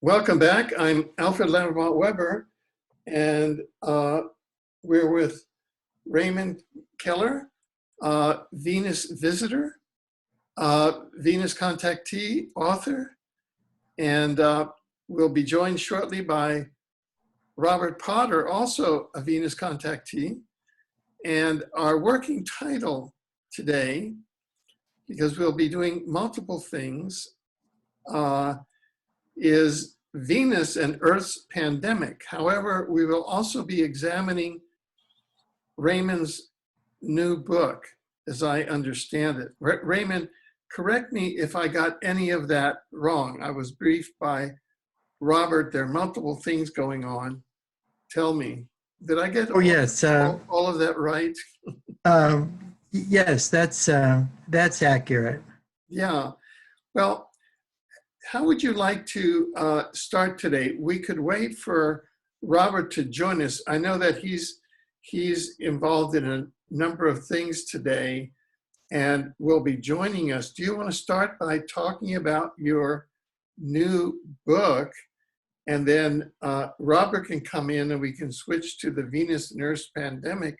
Welcome back. I'm Alfred Lamont Weber, and we're with Raymond Keller, Venus visitor, Venus contactee, author, and we'll be joined shortly by Robert Potter, also a Venus contactee. And our working title today, because we'll be doing multiple things, is Venus and Earth's Pandemic. However, we will also be examining Raymond's new book, as I understand it. Raymond, correct me if I got any of that wrong. I was briefed by Robert. There are multiple things going on. Tell me, did I get all of that right? Yes, that's accurate. Yeah. Well, how would you like to start today? We could wait for Robert to join us. I know that he's involved in a number of things today and will be joining us. Do you want to start by talking about your new book? And then Robert can come in and we can switch to the Venus and Earth's Pandemic,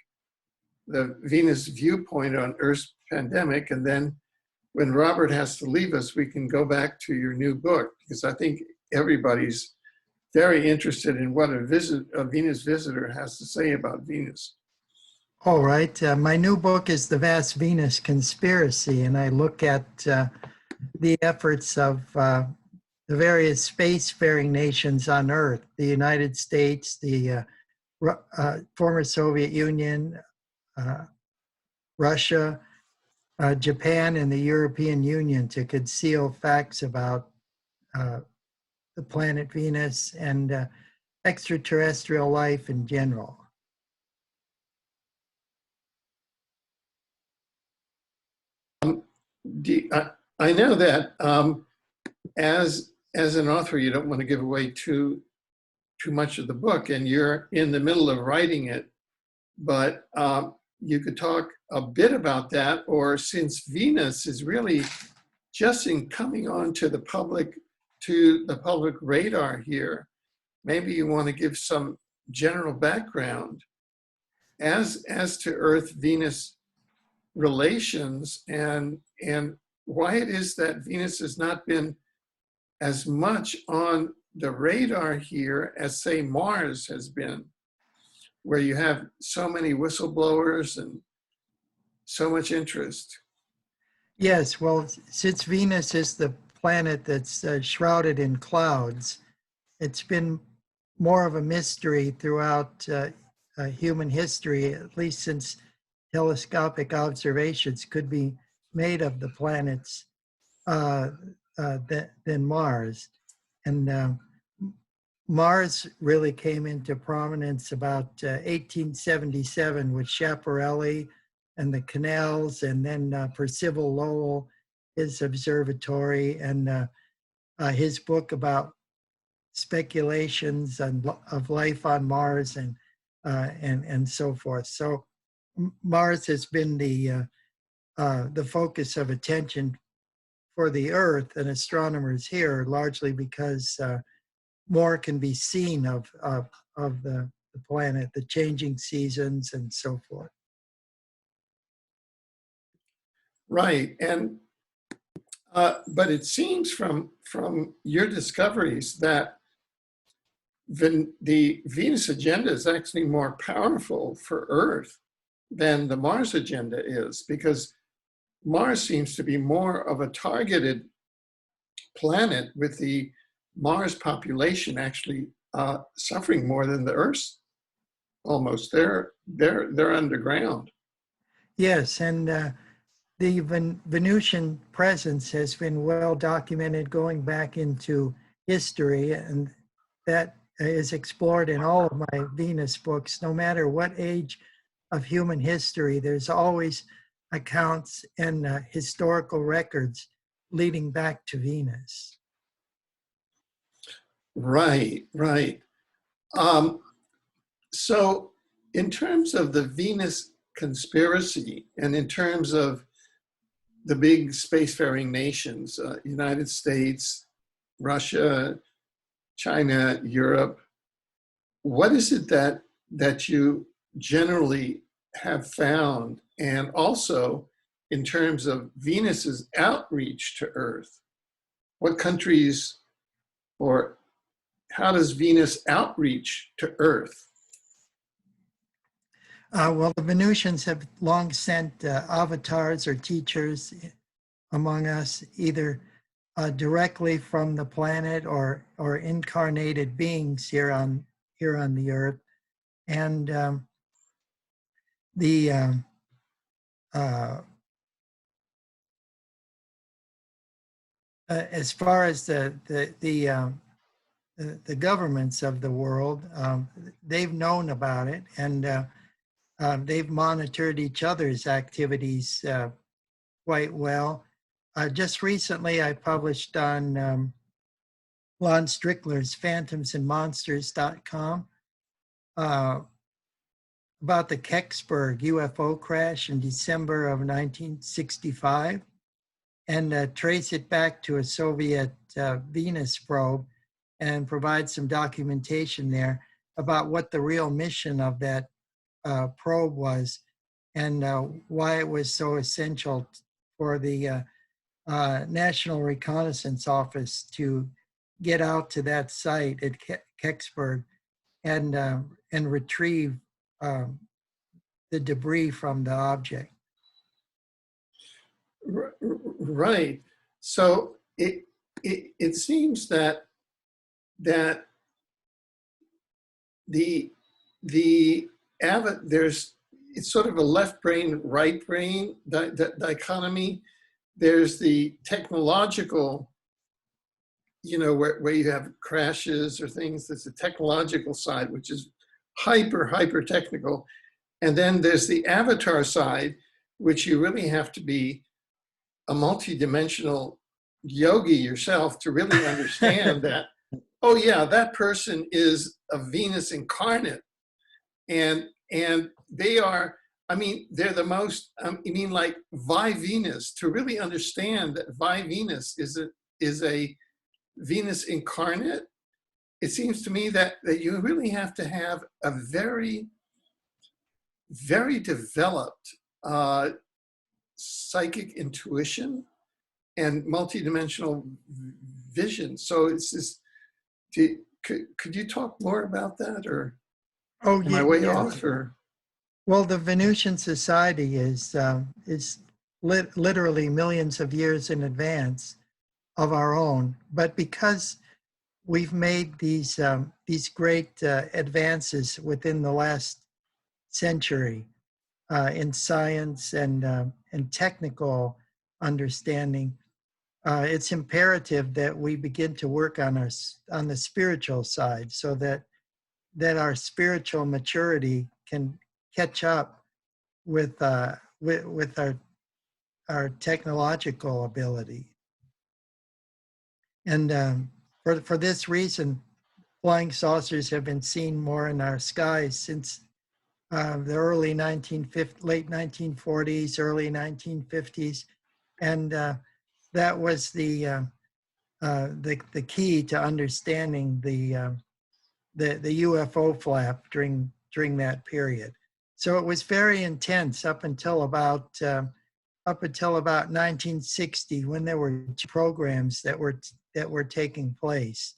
the Venus viewpoint on Earth's pandemic. And then when Robert has to leave us, we can go back to your new book, because I think everybody's very interested in what a Venus visitor has to say about Venus. All right. My new book is The Vast Venus Conspiracy, and I look at the efforts of the various spacefaring nations on Earth, the United States, the former Soviet Union, Russia, Japan, and the European Union to conceal facts about the planet Venus and extraterrestrial life in general. I know that as an author, you don't want to give away too much of the book, and you're in the middle of writing it, but you could talk a bit about that, or since Venus is really just coming on to the public radar here, maybe you want to give some general background as to Earth-Venus relations and why it is that Venus has not been as much on the radar here as, say, Mars has been, where you have so many whistleblowers and so much interest. Yes, well, since Venus is the planet that's shrouded in clouds, it's been more of a mystery throughout human history, at least since telescopic observations could be made of the planets than Mars. And Mars really came into prominence about 1877 with Schiaparelli and the canals, and then Percival Lowell, his observatory, and his book about speculations of life on Mars and so forth. So Mars has been the focus of attention for the Earth and astronomers here, largely because more can be seen of the planet, the changing seasons and so forth. Right, and but it seems from your discoveries that the Venus agenda is actually more powerful for Earth than the Mars agenda is, because Mars seems to be more of a targeted planet, with the Mars population actually suffering more than the Earth's. Almost, they're underground. Yes, and the Venusian presence has been well documented going back into history, and that is explored in all of my Venus books. No matter what age of human history, there's always accounts and historical records leading back to Venus. Right, right. So in terms of the Venus conspiracy, and in terms of the big spacefaring nations, United States, Russia, China, Europe. What is it that you generally have found? And also, in terms of Venus's outreach to Earth, what countries, or how does Venus outreach to Earth? Well, the Venusians have long sent avatars or teachers among us, either directly from the planet or incarnated beings here on the Earth, and the as far as the governments of the world, they've known about it, and they've monitored each other's activities quite well. Just recently, I published on Lon Strickler's phantomsandmonsters.com about the Kecksburg UFO crash in December of 1965, and trace it back to a Soviet Venus probe, and provide some documentation there about what the real mission of that probe was, and why it was so essential for the National Reconnaissance Office to get out to that site at Kecksburg and retrieve the debris from the object. Right. So it seems that there's, it's sort of a left brain, right brain dichotomy. There's the technological, you know, where you have crashes or things. There's the technological side, which is hyper technical. And then there's the avatar side, which you really have to be a multidimensional yogi yourself to really understand that, oh yeah, that person is a Venus incarnate. And they are, I mean, they're the most, I mean, like Vi Venus, to really understand that Vi Venus is a Venus incarnate. It seems to me that you really have to have a very developed psychic intuition and multidimensional vision. So it's this, could you talk more about that, or am I way off? Or well, the Venusian Society is literally millions of years in advance of our own, but because we've made these great advances within the last century in science and technical understanding, it's imperative that we begin to work on the spiritual side, so that our spiritual maturity can catch up with our technological ability. And for this reason, flying saucers have been seen more in our skies since the late 1940s, early 1950s, and that was the key to understanding the UFO flap during that period. So it was very intense up until about 1960, when there were two programs that were taking place,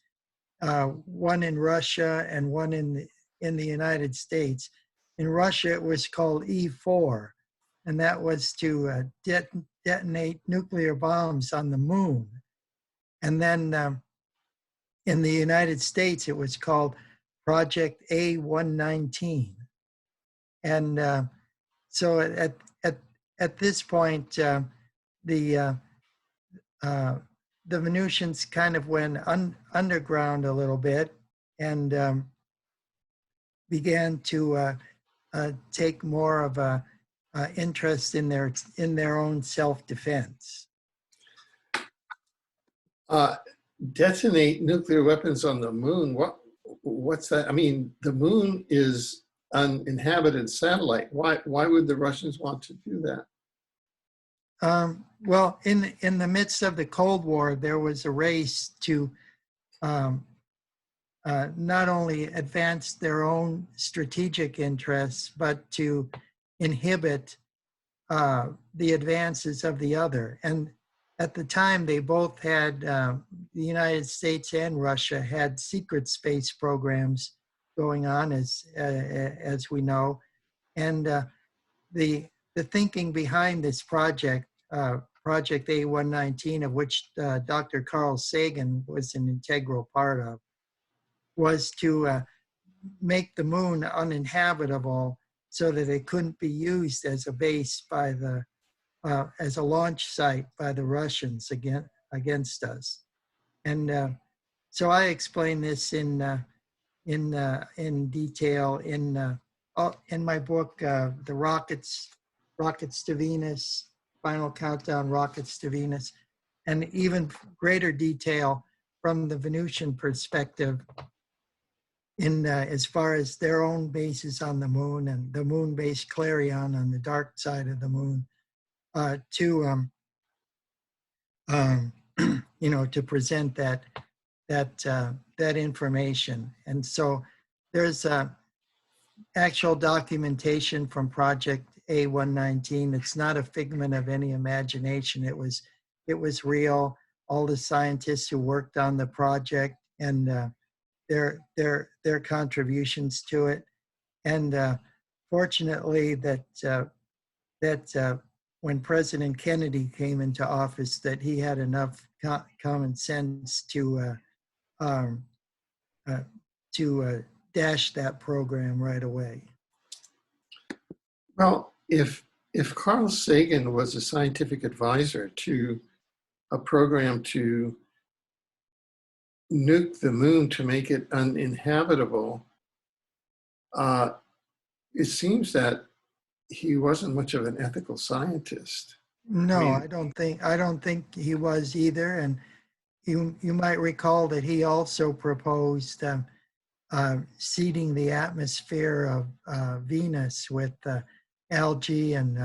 one in Russia and one in the United States. In Russia, it was called E4, and that was to detonate nuclear bombs on the moon. And then in the United States, it was called Project A119. And so at this point, the Venusians kind of went underground a little bit, and began to take more of a interest in their own self-defense. Detonate nuclear weapons on the moon. What's that? I mean, the moon is an inhabited satellite. Why would the Russians want to do that? Well, in the midst of the Cold War, there was a race to not only advance their own strategic interests, but to inhibit the advances of the other. And at the time, they both had, the United States and Russia had secret space programs going on, as we know. And the thinking behind this project, Project A119, of which Dr. Carl Sagan was an integral part of, was to make the moon uninhabitable so that it couldn't be used as a base by the, as a launch site by the Russians against us. And so I explain this in detail in my book, The Rockets to Venus, Final Countdown, Rockets to Venus, and even greater detail from the Venusian perspective in as far as their own bases on the moon and the moon base Clarion on the dark side of the moon, to you know, to present that information. And so there's actual documentation from Project A119. It's not a figment of any imagination. It was real. All the scientists who worked on the project and their contributions to it. And fortunately, that when President Kennedy came into office, that he had enough common sense to dash that program right away. Well, if Carl Sagan was a scientific advisor to a program to nuke the moon to make it uninhabitable, it seems that he wasn't much of an ethical scientist. No, I I don't think he was either. And you might recall that he also proposed seeding the atmosphere of Venus with algae and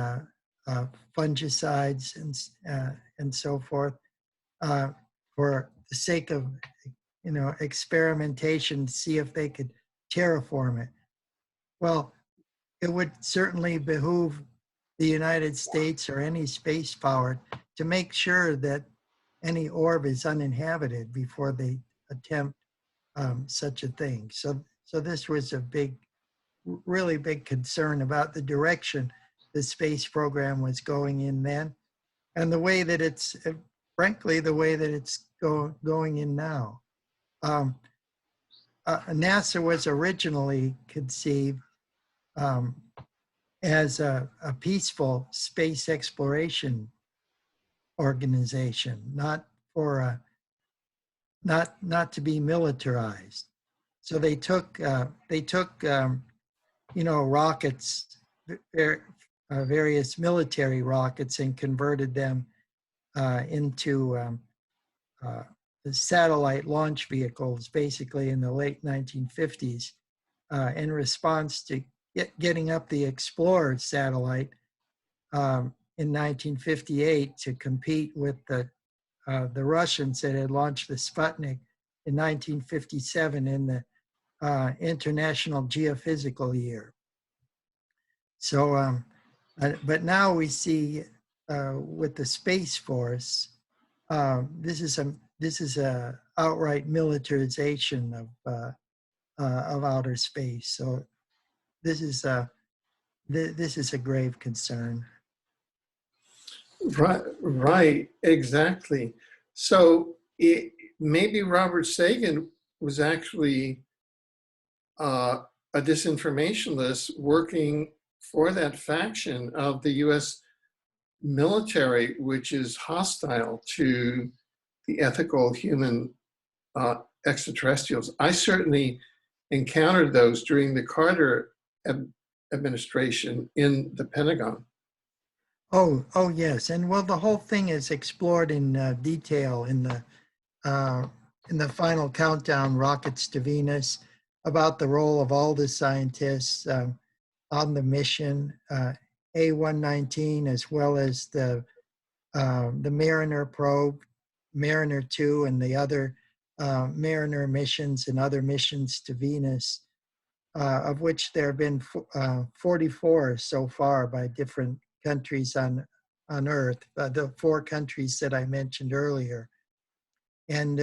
fungicides and so forth for the sake of, you know, experimentation to see if they could terraform it. Well, it would certainly behoove the United States or any space power to make sure that any orb is uninhabited before they attempt such a thing. So this was a really big concern about the direction the space program was going in then, and the way that it's, frankly, the way that it's going in now. NASA was originally conceived as a peaceful space exploration organization, not for not to be militarized. So they took you know, rockets, various military rockets, and converted them into the satellite launch vehicles, basically in the late 1950s, in response to getting up the Explorer satellite in 1958 to compete with the Russians that had launched the Sputnik in 1957 in the International Geophysical Year. So, but now we see with the Space Force, this is a outright militarization of outer space. So this is a grave concern. Right, exactly. So maybe Robert Sagan was actually a disinformationalist working for that faction of the US military, which is hostile to the ethical human extraterrestrials. I certainly encountered those during the Carter administration in the Pentagon. Oh yes, and well, the whole thing is explored in detail in the Final Countdown, Rockets to Venus, about the role of all the scientists on the mission, A119, as well as the Mariner probe, Mariner 2, and the other Mariner missions and other missions to Venus, of which there have been 44 so far by different countries on Earth, the 4 countries that I mentioned earlier. And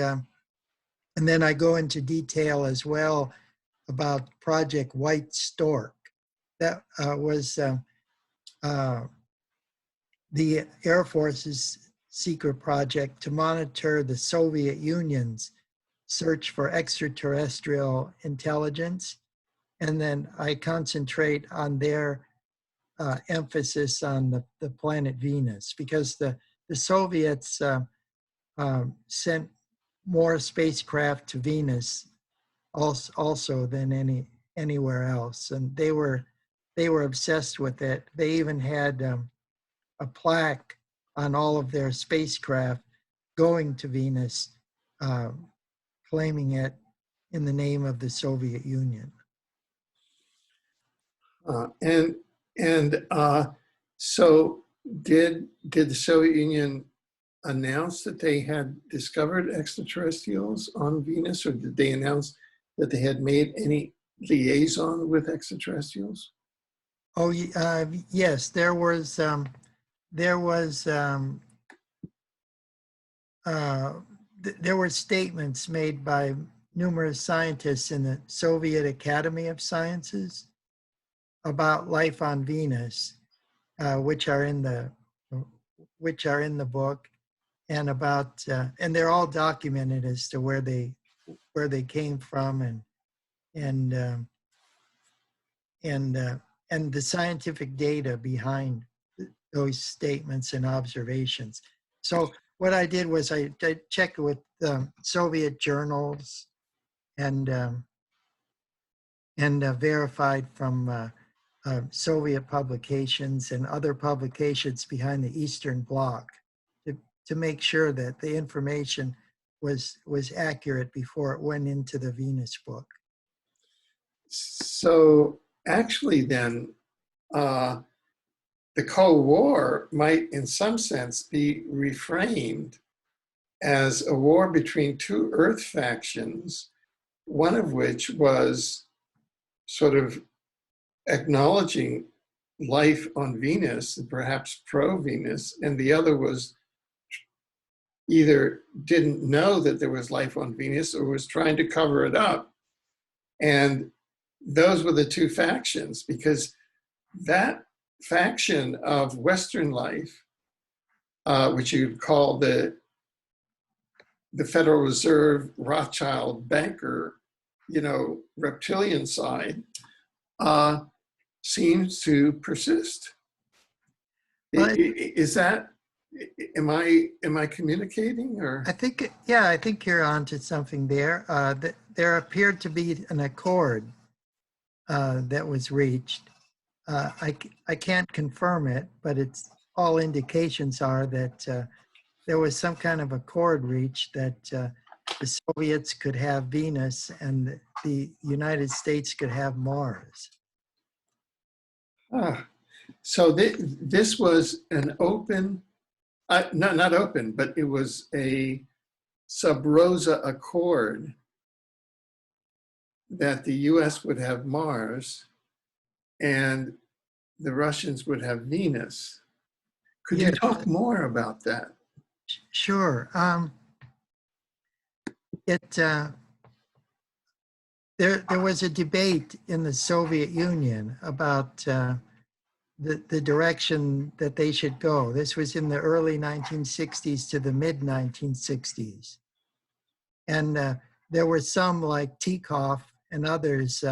then I go into detail as well about Project White Stork. That was the Air Force's secret project to monitor the Soviet Union's search for extraterrestrial intelligence. And then I concentrate on their emphasis on the planet Venus, because the Soviets sent more spacecraft to Venus also than anywhere else, and they were obsessed with it. They even had a plaque on all of their spacecraft going to Venus, claiming it in the name of the Soviet Union. So did the Soviet Union announce that they had discovered extraterrestrials on Venus, or did they announce that they had made any liaison with extraterrestrials? Oh, yes, there were statements made by numerous scientists in the Soviet Academy of Sciences about life on Venus, which are in the book, and about and they're all documented as to where they came from, and the scientific data behind those statements and observations. So what I did was I checked with Soviet journals and verified from Soviet publications and other publications behind the Eastern Bloc to make sure that the information was accurate before it went into the Venus book. So actually then, the Cold War might in some sense be reframed as a war between 2 Earth factions, one of which was sort of acknowledging life on Venus, and perhaps pro-Venus, and the other was either didn't know that there was life on Venus or was trying to cover it up. And those were the 2 factions, because that faction of Western life, which you'd call the Federal Reserve Rothschild banker, reptilian side, seems to persist. Is that, am I communicating, or? I think you're onto something there. There appeared to be an accord that was reached. I can't confirm it, but it's all indications are that there was some kind of accord reached that the Soviets could have Venus and the United States could have Mars. So this was an open, not open, but it was a sub rosa accord that the US would have Mars and the Russians would have Venus. Could you talk more about that? Sure. There was a debate in the Soviet Union about the direction that they should go. This was in the early 1960s to the mid 1960s. And there were some like Tikhov and others,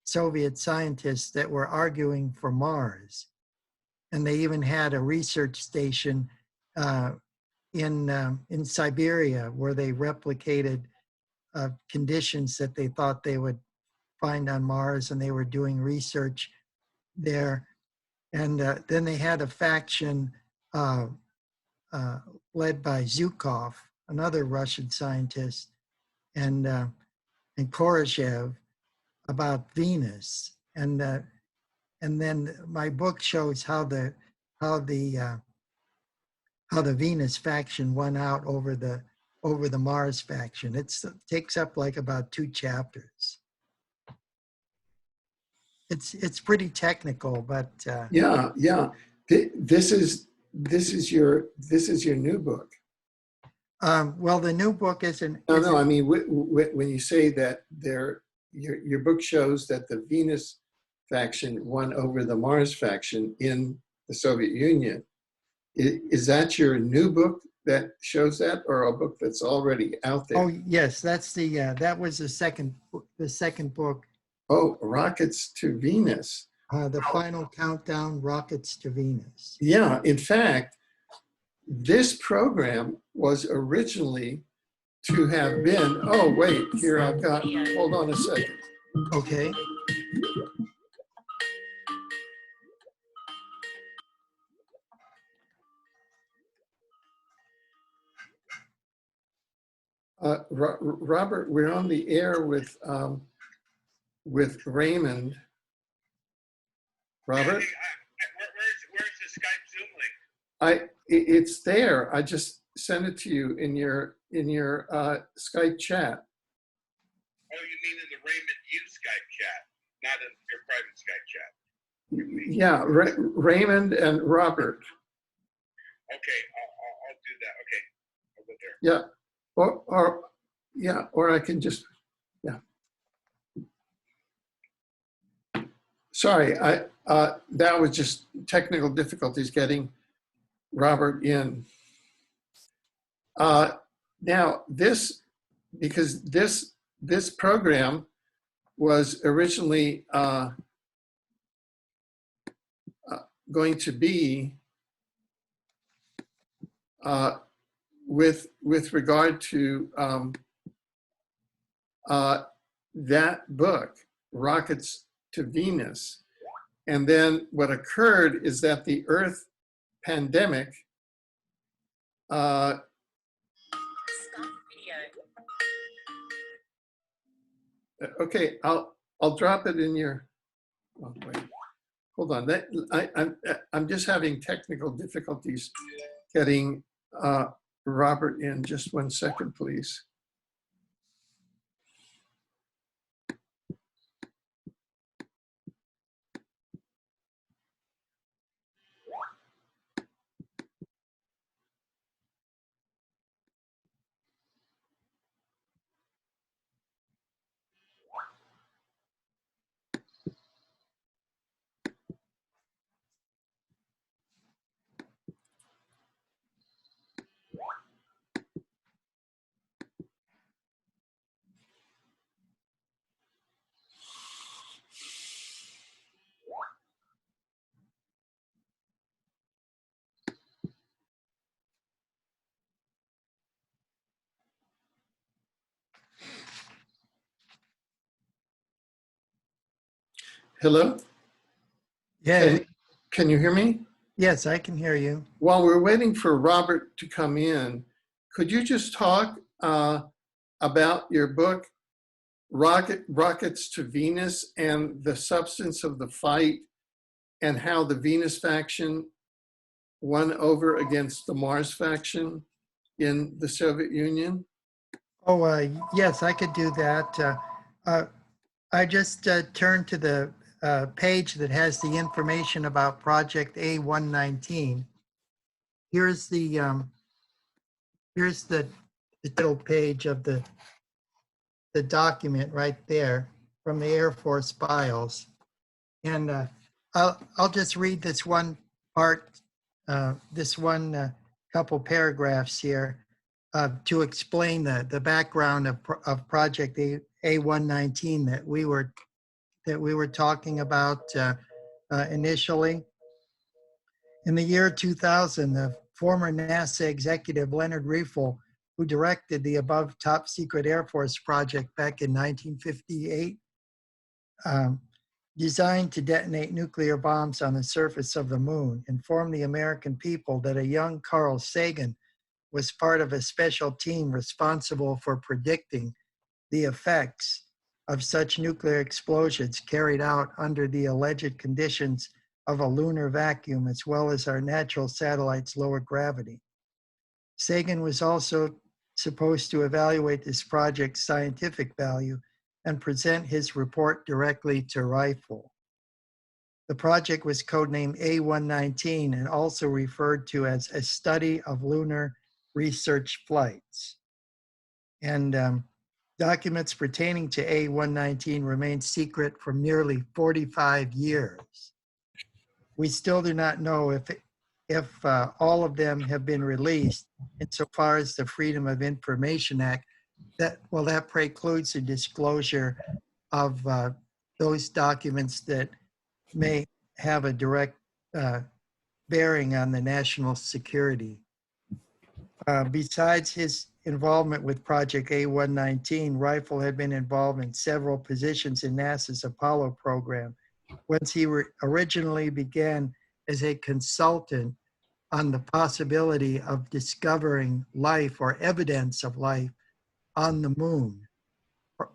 Soviet scientists, that were arguing for Mars. And they even had a research station in Siberia where they replicated conditions that they thought they would find on Mars, and they were doing research there. And then they had a faction led by Zhukov, another Russian scientist, and Khrushchev about Venus. And then my book shows how the Venus faction won out over the over the Mars faction. It takes up like about 2 chapters. It's pretty technical, but Yeah, yeah. This is your new book. well, the new book isn't. No. I mean, when you say that your book shows that the Venus faction won over the Mars faction in the Soviet Union, is that your new book that shows that, or a book that's already out there? Oh yes, that's that was the second book. Oh, Rockets to Venus. The Final Countdown: Rockets to Venus. Yeah, in fact, this program was originally to have been, oh, wait, here I've got, hold on a second. Okay. Robert, we're on the air with Raymond. Robert? Where's the Skype Zoom link? It's there. I just sent it to you in your Skype chat. Oh, you mean in the Raymond Skype chat, not in your private Skype chat? Yeah, Raymond and Robert. Okay, I'll do that. Okay, I'll go there. Yeah, or I can just, yeah. Sorry, that was just technical difficulties getting Robert in. Now because this program was originally going to be with regard to that book, Rockets to Venus. And then what occurred is that the Earth pandemic okay, I'll drop it in your, oh, wait, hold on. I'm just having technical difficulties getting Robert in. Just 1 second, please. Hello? Yeah. Can you hear me? Yes, I can hear you. While we're waiting for Robert to come in, could you just talk about your book, Rockets to Venus, and the substance of the fight, and how the Venus faction won over against the Mars faction in the Soviet Union? Oh, yes, I could do that. I just turned to the page that has the information about Project A119. Here's the title page of the document right there from the Air Force files, and I'll just read this one part, this one couple paragraphs here to explain the background of Project A119 that we were talking about initially. In the year 2000, the former NASA executive Leonard Riefel, who directed the above top secret Air Force project back in 1958, designed to detonate nuclear bombs on the surface of the moon, informed the American people that a young Carl Sagan was part of a special team responsible for predicting the effects of such nuclear explosions carried out under the alleged conditions of a lunar vacuum, as well as our natural satellite's lower gravity. Sagan was also supposed to evaluate this project's scientific value and present his report directly to Rifle. The project was codenamed A119 and also referred to as a study of lunar research flights. And documents pertaining to A119 remain secret for nearly 45 years. We still do not know if all of them have been released insofar as the Freedom of Information Act. That precludes the disclosure of those documents that may have a direct bearing on the national security. Besides his involvement with Project A119, Rifle had been involved in several positions in NASA's Apollo program, whence he originally began as a consultant on the possibility of discovering life or evidence of life on the moon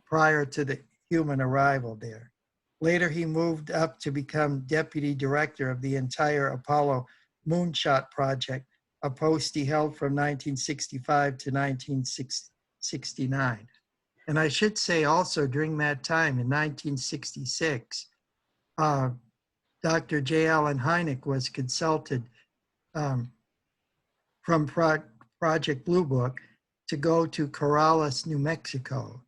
prior to the human arrival there. Later, he moved up to become deputy director of the entire Apollo moonshot project, a post he held from 1965 to 1969. And I should say also during that time in 1966, Dr. J. Allen Hynek was consulted from Project Blue Book to go to Corrales, New Mexico,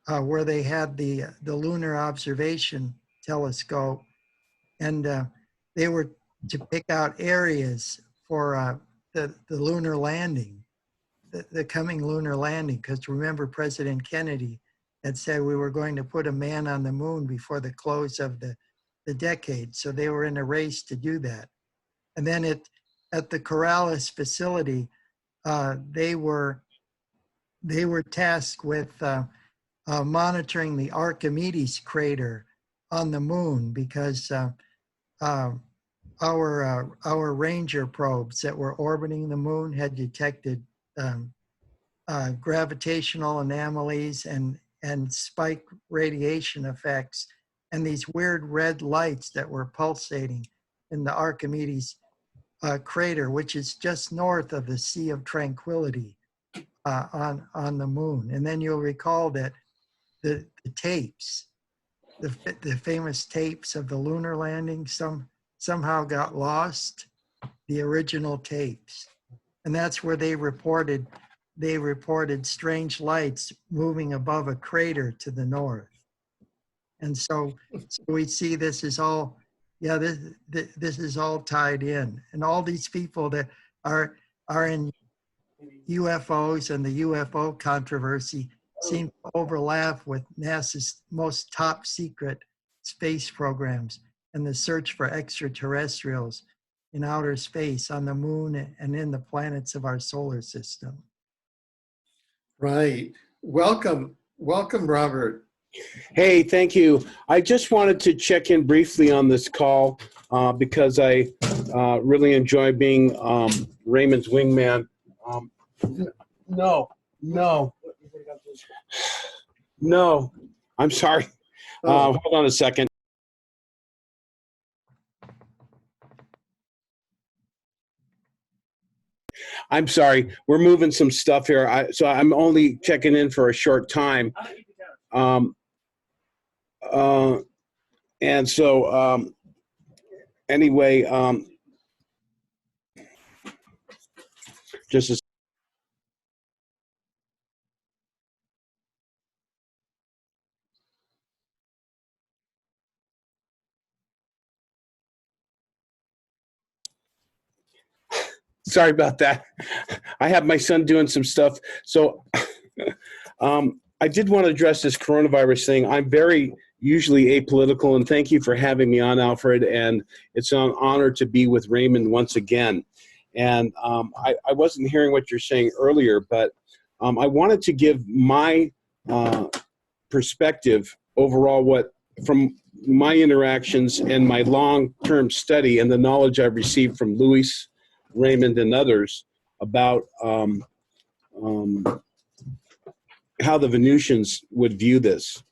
where they had the Lunar Observation Telescope, and they were to pick out areas for the lunar landing, the coming lunar landing, because remember President Kennedy had said we were going to put a man on the moon before the close of the decade, so they were in a race to do that. And then at the Corrales facility, they were tasked with monitoring the Archimedes crater on the moon, because our Ranger probes that were orbiting the moon had detected gravitational anomalies and spike radiation effects and these weird red lights that were pulsating in the Archimedes crater, which is just north of the Sea of Tranquility on the moon. And then you'll recall that the tapes, the famous tapes of the lunar landing, somehow got lost, the original tapes. And that's where they reported strange lights moving above a crater to the north. And so we see this is all, this is all tied in. And all these people that are in UFOs and the UFO controversy seem to overlap with NASA's most top secret space programs and the search for extraterrestrials in outer space, on the moon and in the planets of our solar system. Right. Welcome, Robert. Hey, thank you. I just wanted to check in briefly on this call because I really enjoy being Raymond's wingman. No, I'm sorry. Hold on a second. I'm sorry. We're moving some stuff here. So I'm only checking in for a short time. And so anyway, just a sorry about that. I have my son doing some stuff. So I did want to address this coronavirus thing. I'm very usually apolitical, and thank you for having me on, Alfred. And it's an honor to be with Raymond once again. And I wasn't hearing what you're saying earlier, but I wanted to give my perspective overall, from my interactions and my long-term study and the knowledge I've received from Luis, Raymond, and others about how the Venusians would view this.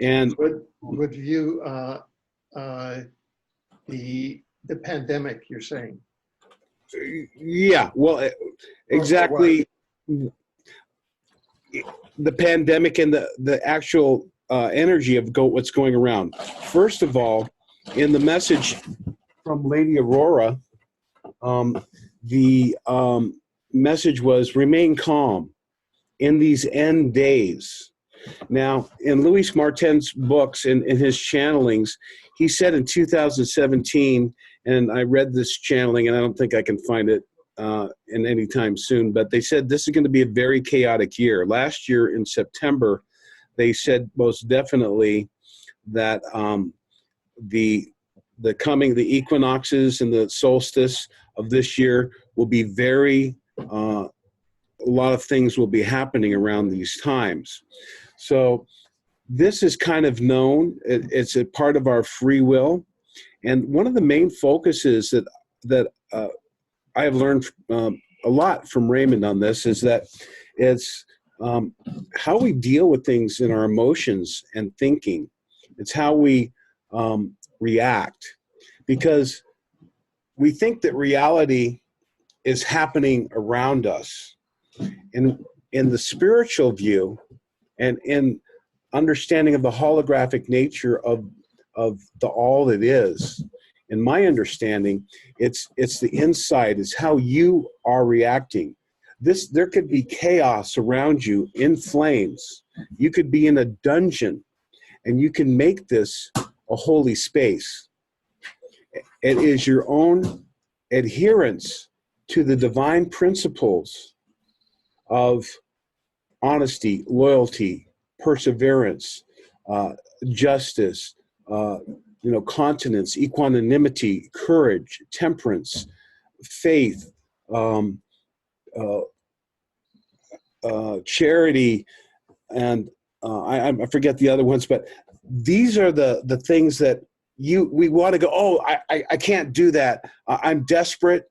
And would view the pandemic, you're saying? Yeah, well, exactly. the pandemic and the actual energy of what's going around. First of all, in the message from Lady Aurora, the message was remain calm in these end days. Now, in Louis Martin's books, in his channelings, he said in 2017, and I read this channeling, and I don't think I can find it in any time soon, but they said this is going to be a very chaotic year. Last year in September, they said most definitely that the equinoxes and the solstice of this year will be very, a lot of things will be happening around these times. So this is kind of known. It's a part of our free will. And one of the main focuses that I have learned a lot from Raymond on this is that it's how we deal with things in our emotions and thinking. It's how we react, because we think that reality is happening around us. And in the spiritual view and in understanding of the holographic nature of the all that is, in my understanding, it's the inside, it's how you are reacting. There could be chaos around you in flames. You could be in a dungeon, and you can make this a holy space. It is your own adherence to the divine principles of honesty, loyalty, perseverance, justice, continence, equanimity, courage, temperance, faith, charity, and I forget the other ones, but these are the things that we want to go, oh, I can't do that. I'm desperate.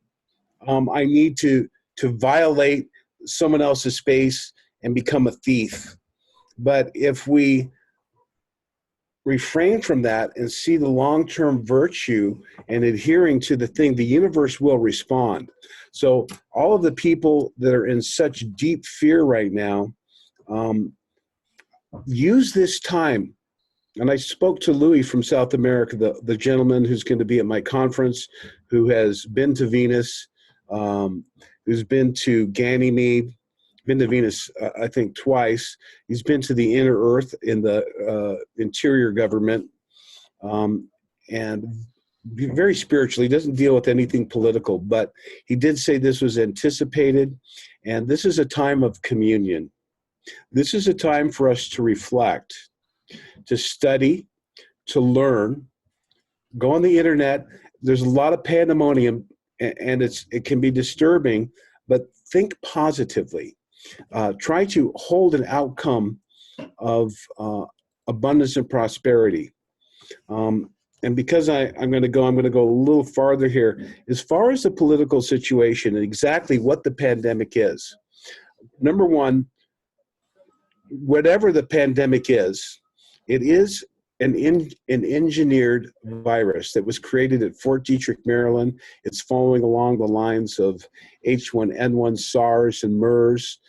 I need to violate someone else's space and become a thief. But if we refrain from that and see the long-term virtue and adhering to the thing, the universe will respond. So all of the people that are in such deep fear right now, use this time. And I spoke to Louis from South America, the gentleman who's going to be at my conference, who has been to Venus, who's been to Ganymede, been to Venus, I think, twice. He's been to the inner earth in the interior government, and very spiritual. He doesn't deal with anything political, but he did say this was anticipated, and this is a time of communion. This is a time for us to reflect, to study, to learn, go on the internet. There's a lot of pandemonium, and it can be disturbing, but think positively. Try to hold an outcome of abundance and prosperity. And because I'm going to go a little farther here. As far as the political situation and exactly what the pandemic is, number one, whatever the pandemic is, it is an engineered virus that was created at Fort Detrick, Maryland. It's following along the lines of H1N1, SARS, and MERS,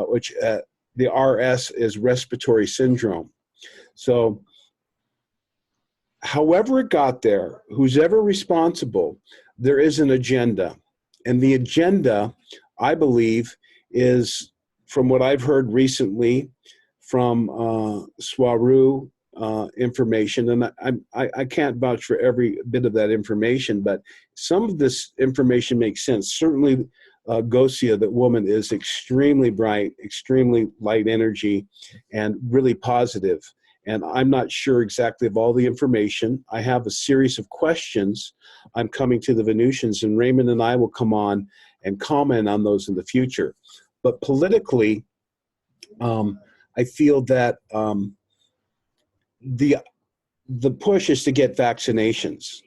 which the RS is respiratory syndrome. So however it got there, who's ever responsible, there is an agenda. And the agenda, I believe, is, from what I've heard recently from Swaru information, and I can't vouch for every bit of that information, but some of this information makes sense. Certainly, Gosia, that woman, is extremely bright, extremely light energy, and really positive. And I'm not sure exactly of all the information. I have a series of questions. I'm coming to the Venusians, and Raymond and I will come on and comment on those in the future. But politically, I feel that the push is to get vaccinations.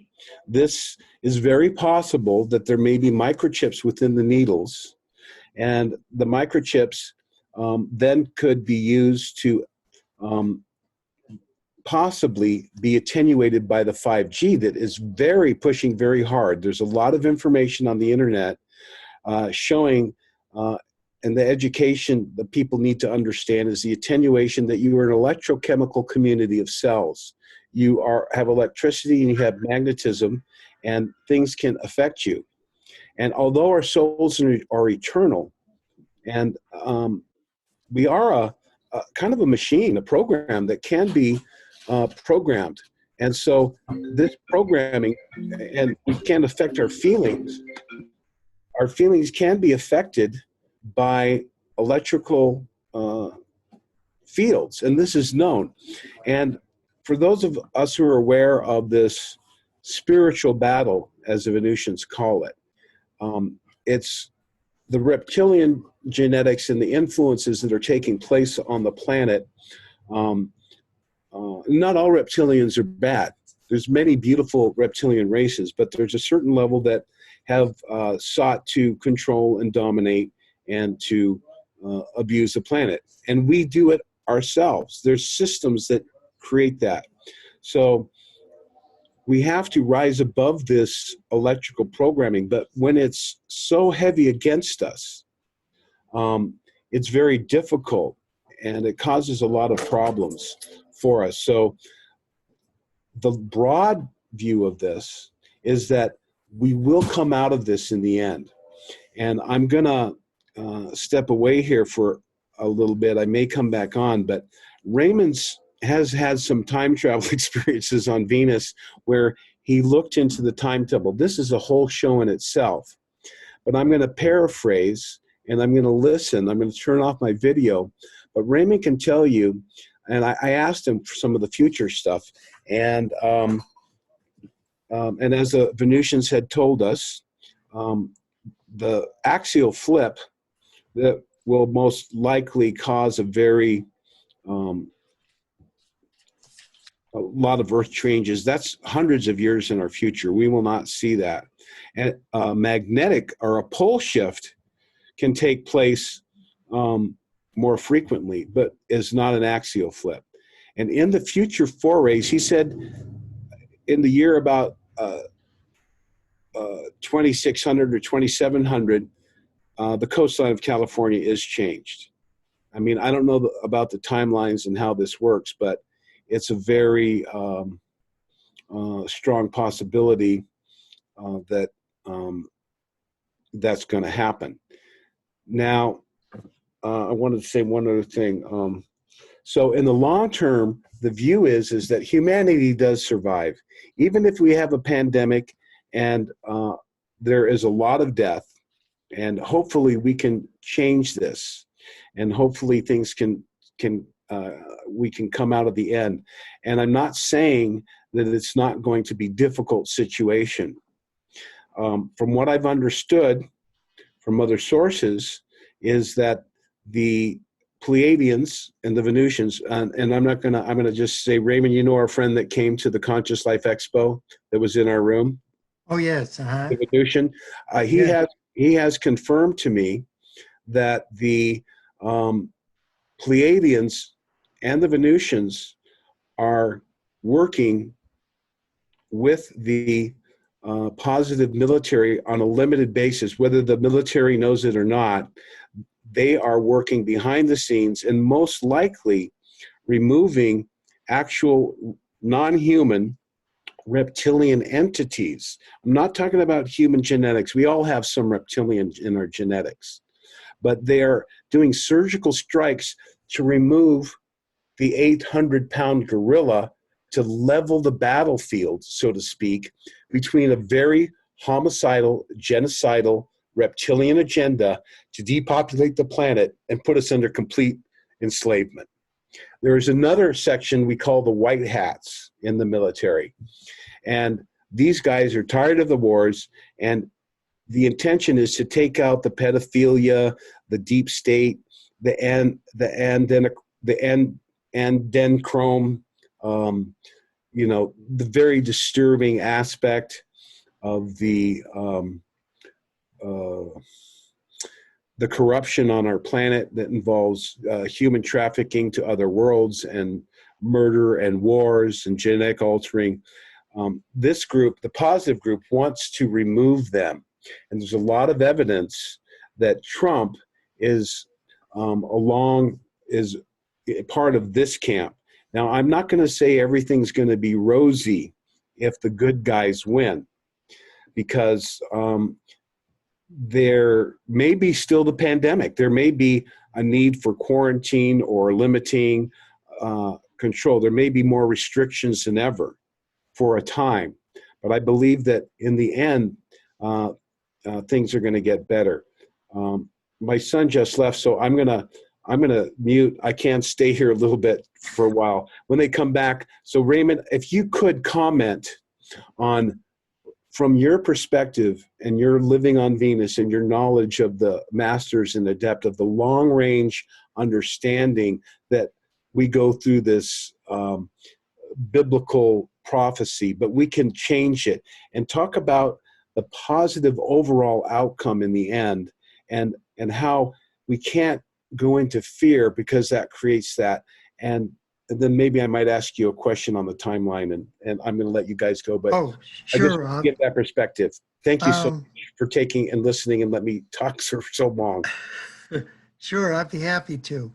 This is very possible that there may be microchips within the needles, and the microchips then could be used to possibly be attenuated by the 5G that is pushing very hard. There's a lot of information on the internet showing and the education that people need to understand is the attenuation that you are an electrochemical community of cells. You have electricity and you have magnetism, and things can affect you. And although our souls are eternal, and we are a kind of a machine, a program that can be programmed. And so this programming, and we can't affect our feelings. Our feelings can be affected by electrical fields, and this is known. And for those of us who are aware of this spiritual battle, as the Venusians call it, it's the reptilian genetics and the influences that are taking place on the planet. Not all reptilians are bad. There's many beautiful reptilian races, but there's a certain level that have sought to control and dominate and to abuse the planet. And we do it ourselves. There's systems that create that. So we have to rise above this electrical programming, but when it's so heavy against us, it's very difficult and it causes a lot of problems for us. So the broad view of this is that we will come out of this in the end. And I'm gonna step away here for a little bit. I may come back on, but Raymond has had some time travel experiences on Venus where he looked into the timetable. This is a whole show in itself, but I'm going to paraphrase and I'm going to listen. I'm going to turn off my video, but Raymond can tell you, and I asked him for some of the future stuff, and as the Venusians had told us, the axial flip that will most likely cause a very a lot of earth changes. That's hundreds of years in our future. We will not see that. And magnetic or a pole shift can take place more frequently, but is not an axial flip. And in the future forays, he said in the year about 2600 or 2700, the coastline of California is changed. I mean, I don't know about the timelines and how this works, but it's a very strong possibility that that's going to happen. Now, I wanted to say one other thing. So in the long term, the view is that humanity does survive. Even if we have a pandemic and there is a lot of death, and hopefully we can change this, and hopefully things we can come out of the end. And I'm not saying that it's not going to be a difficult situation. From what I've understood from other sources is that the Pleiadians and the Venusians, and I'm going to just say, Raymond, you know our friend that came to the Conscious Life Expo that was in our room? Oh, yes. The Venusian. He has confirmed to me that the Pleiadians and the Venusians are working with the positive military on a limited basis, whether the military knows it or not. They are working behind the scenes and most likely removing actual non-human reptilian entities. I'm not talking about human genetics. We all have some reptilian in our genetics, but they're doing surgical strikes to remove the 800-pound gorilla to level the battlefield, so to speak, between a very homicidal, genocidal, reptilian agenda to depopulate the planet and put us under complete enslavement. There is another section we call the white hats in the military. And these guys are tired of the wars, and the intention is to take out the pedophilia, the deep state, the dendrochrome, the very disturbing aspect of the corruption on our planet that involves human trafficking to other worlds and murder and wars and genetic altering. This group, the positive group, wants to remove them. And there's a lot of evidence that Trump is is part of this camp. Now, I'm not going to say everything's going to be rosy if the good guys win, because there may be still the pandemic. There may be a need for quarantine or limiting control. There may be more restrictions than ever for a time. But I believe that in the end, things are going to get better. My son just left, so I'm gonna mute. I can stay here a little bit for a while. When they come back, so Raymond, if you could comment on, from your perspective and your living on Venus and your knowledge of the masters and the depth of the long range understanding that we go through this biblical prophecy, but we can change it, and talk about the positive overall outcome in the end, and how we can't go into fear because that creates that. And then maybe I might ask you a question on the timeline, and I'm going to let you guys go, but Oh, I just sure. want to get that perspective. Thank you so Um, much for taking and listening and let me talk for so long. Sure, I'd be happy to.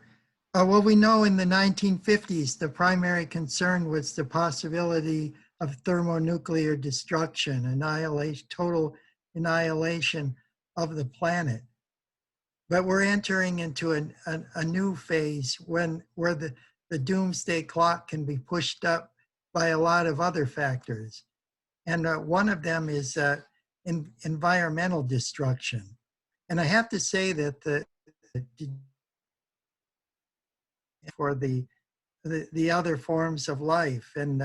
Well, we know in the 1950s, the primary concern was the possibility of thermonuclear destruction, annihilation, total annihilation of the planet. But we're entering into a new phase where the doomsday clock can be pushed up by a lot of other factors. And one of them is environmental destruction. And I have to say that for the other forms of life, and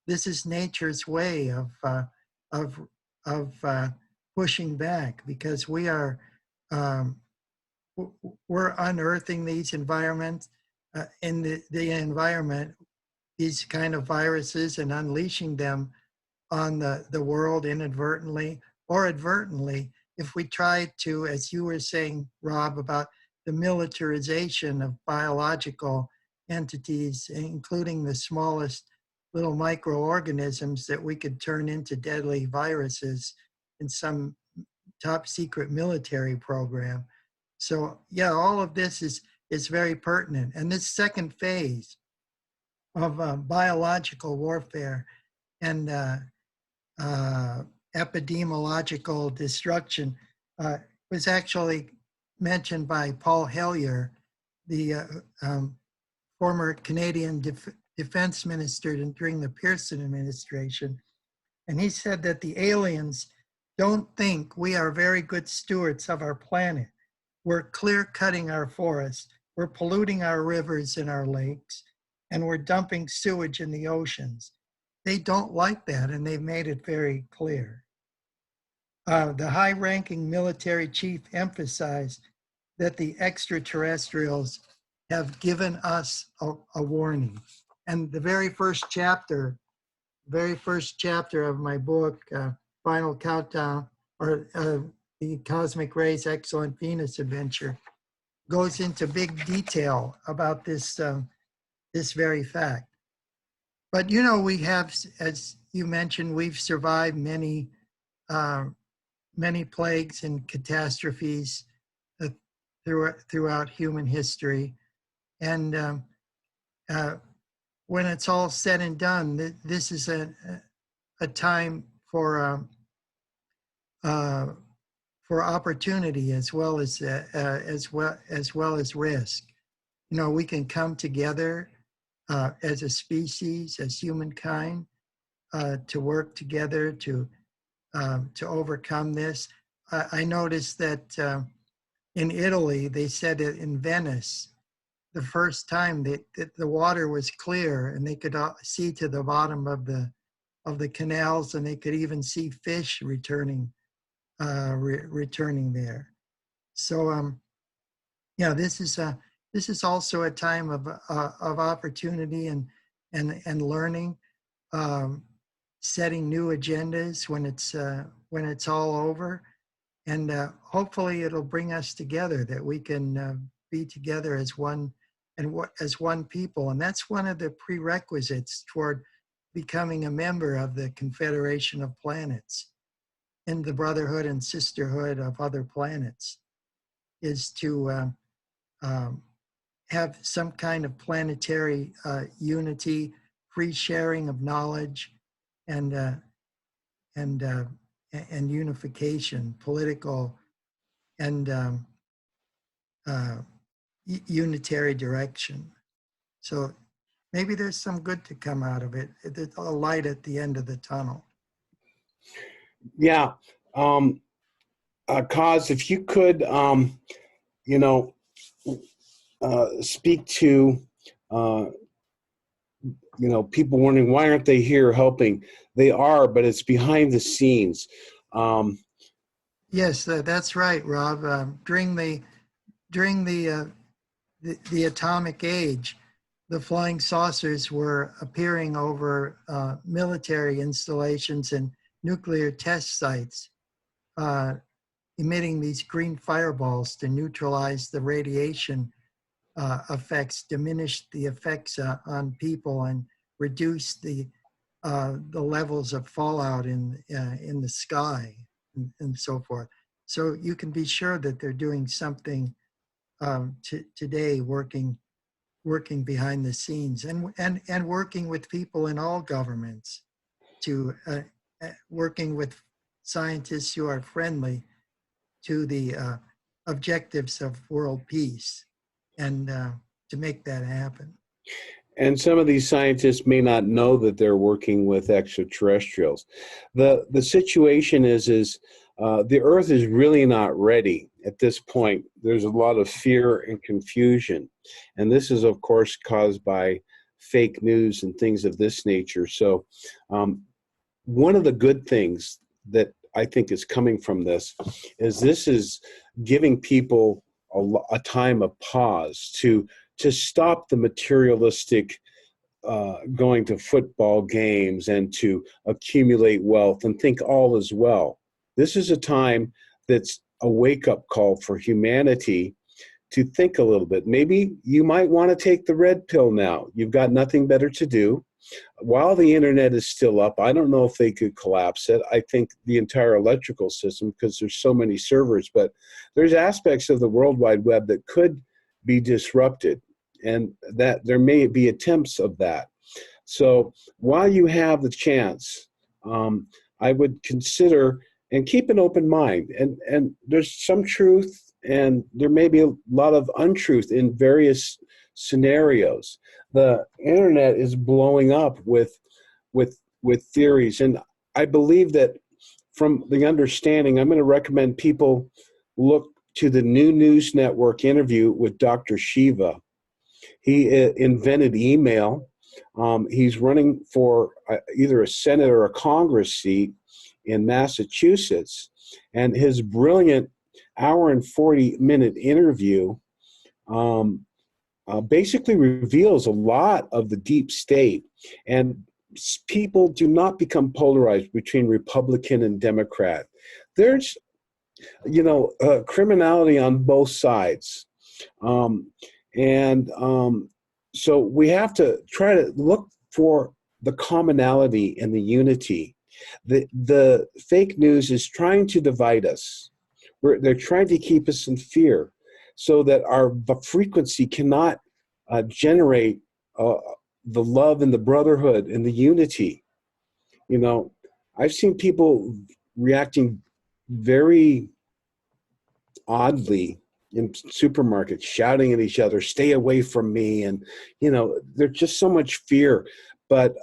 this is nature's way of pushing back, because we're unearthing these environments in the environment, these kind of viruses, and unleashing them on the world inadvertently or advertently. If we try to, as you were saying, Rob, about the militarization of biological entities, including the smallest little microorganisms that we could turn into deadly viruses in some top secret military program. So yeah, all of this is very pertinent. And this second phase of biological warfare and epidemiological destruction was actually mentioned by Paul Hellyer, the former Canadian defense minister during the Pearson administration. And he said that the aliens don't think we are very good stewards of our planet. We're clear cutting our forests, we're polluting our rivers and our lakes, and we're dumping sewage in the oceans. They don't like that, and they've made it very clear. The high-ranking military chief emphasized that the extraterrestrials have given us a warning. And the very first chapter of my book, Final Countdown, or the Cosmic Rays Excellent Venus Adventure, goes into big detail about this very fact. But you know, we have, as you mentioned, we've survived many plagues and catastrophes throughout human history. And when it's all said and done, this is a time for opportunity as well as risk. You know, we can come together as a species, as humankind, to work together to overcome this. I noticed that in Italy, they said that in Venice, the first time that the water was clear and they could see to the bottom of the canals, and they could even see fish returning there. So yeah, this is also a time of opportunity and learning, setting new agendas when it's all over, and hopefully it'll bring us together, that we can be together as one, and as one people. And that's one of the prerequisites toward becoming a member of the Confederation of Planets and the brotherhood and sisterhood of other planets, is to have some kind of planetary unity, free sharing of knowledge, and unification, political and unitary direction. So maybe there's some good to come out of it. There's a light at the end of the tunnel. Yeah. Kaz, if you could, you know, speak to, you know, people wondering why aren't they here helping? They are, but it's behind the scenes. Yes, that's right, Rob. During the atomic age, the flying saucers were appearing over military installations and nuclear test sites, emitting these green fireballs to neutralize the radiation effects, diminish the effects on people, and reduce the levels of fallout in the sky and so forth. So you can be sure that they're doing something today, working behind the scenes and working with people in all governments, to working with scientists who are friendly to the objectives of world peace, and to make that happen. And some of these scientists may not know that they're working with extraterrestrials. The situation is the Earth is really not ready at this point. There's a lot of fear and confusion. And this is, of course, caused by fake news and things of this nature. So one of the good things that I think is coming from this is giving people a time of pause to stop the materialistic going to football games and to accumulate wealth and think all is well. This is a time that's a wake-up call for humanity to think a little bit. Maybe you might want to take the red pill now. You've got nothing better to do. While the internet is still up, I don't know if they could collapse it. I think the entire electrical system, because there's so many servers, but there's aspects of the World Wide Web that could be disrupted, and that there may be attempts of that. So while you have the chance, I would consider and keep an open mind. And there's some truth, and there may be a lot of untruth in various scenarios. The internet is blowing up with theories, and I believe that from the understanding, I'm going to recommend people look to the New News Network interview with Dr. Shiva. He invented email. He's running for either a Senate or a Congress seat in Massachusetts, and his brilliant hour and 40-minute interview basically reveals a lot of the deep state, and people do not become polarized between Republican and Democrat. There's, criminality on both sides. So we have to try to look for the commonality and the unity. The fake news is trying to divide us. They're trying to keep us in fear so that our frequency cannot generate the love and the brotherhood and the unity. I've seen people reacting very oddly in supermarkets, shouting at each other, "Stay away from me." And, there's just so much fear. But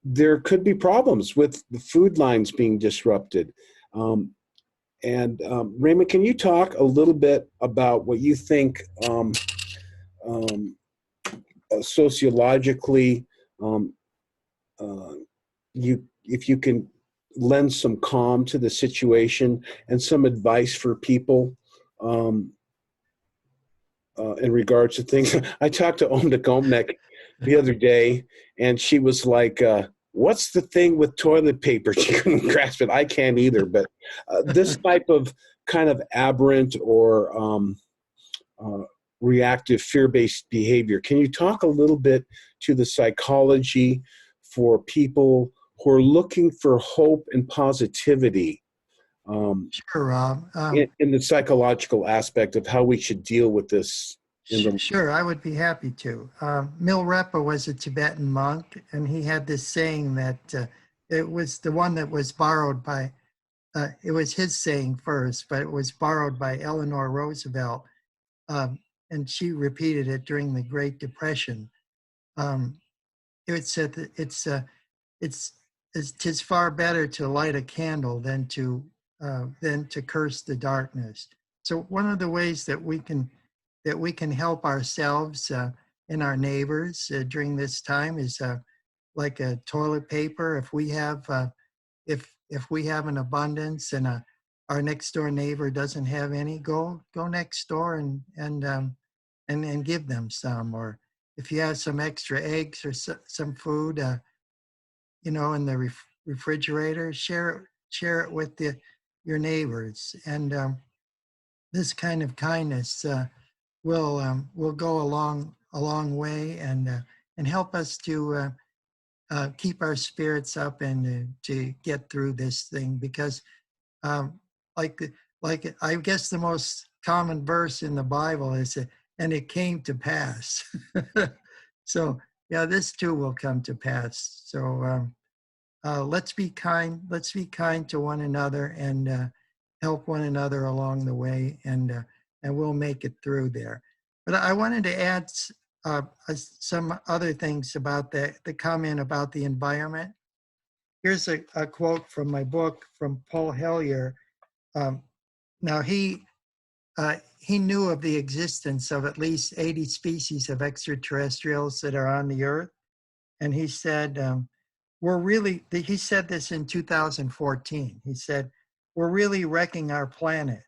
there could be problems with the food lines being disrupted. Raymond, can you talk a little bit about what you think sociologically, if you can lend some calm to the situation and some advice for people in regards to things? I talked to Omnik Omnik the other day, and she was like, what's the thing with toilet paper? She couldn't grasp it. I can't either. But this type of kind of aberrant or reactive fear-based behavior, can you talk a little bit to the psychology for people who are looking for hope and positivity Sure, Rob. in the psychological aspect of how we should deal with this. Sure, I would be happy to. Milarepa was a Tibetan monk, and he had this saying that it was the one that was borrowed by, it was his saying first, but it was borrowed by Eleanor Roosevelt, and she repeated it during the Great Depression. It said that "'tis far better to light a candle than to curse the darkness." So one of the ways that we can help ourselves and our neighbors during this time is like a toilet paper. If we have if we have an abundance and our next door neighbor doesn't have any, go next door and give them some. Or if you have some extra eggs or some food, in the refrigerator, share it with your neighbors. And this kind of kindness will go a long way and help us to keep our spirits up and to get through this thing. Because like I guess the most common verse in the Bible is, "And it came to pass." So yeah, this too will come to pass. So let's be kind. Let's be kind to one another and help one another along the way, and we'll make it through there. But I wanted to add some other things about the comment about the environment. Here's a quote from my book from Paul Hellyer. Now he knew of the existence of at least 80 species of extraterrestrials that are on the Earth, and he said, he said this in 2014. He said, "We're really wrecking our planet.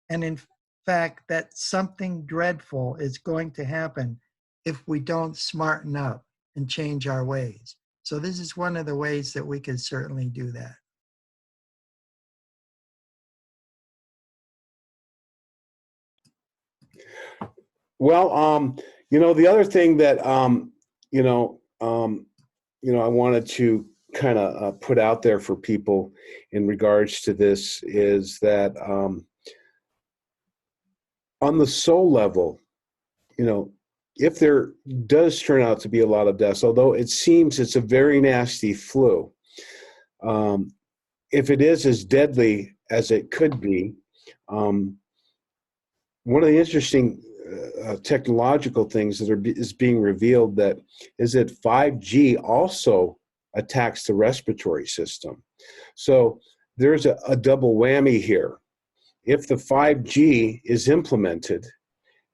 And in fact, that something dreadful is going to happen if we don't smarten up and change our ways." So this is one of the ways that we could certainly do that. Well, the other thing that, I wanted to kind of put out there for people in regards to this is that on the soul level, if there does turn out to be a lot of deaths, although it seems it's a very nasty flu, if it is as deadly as it could be, one of the interesting technological things that is being revealed is that 5G also attacks the respiratory system. So there's a double whammy here. If the 5G is implemented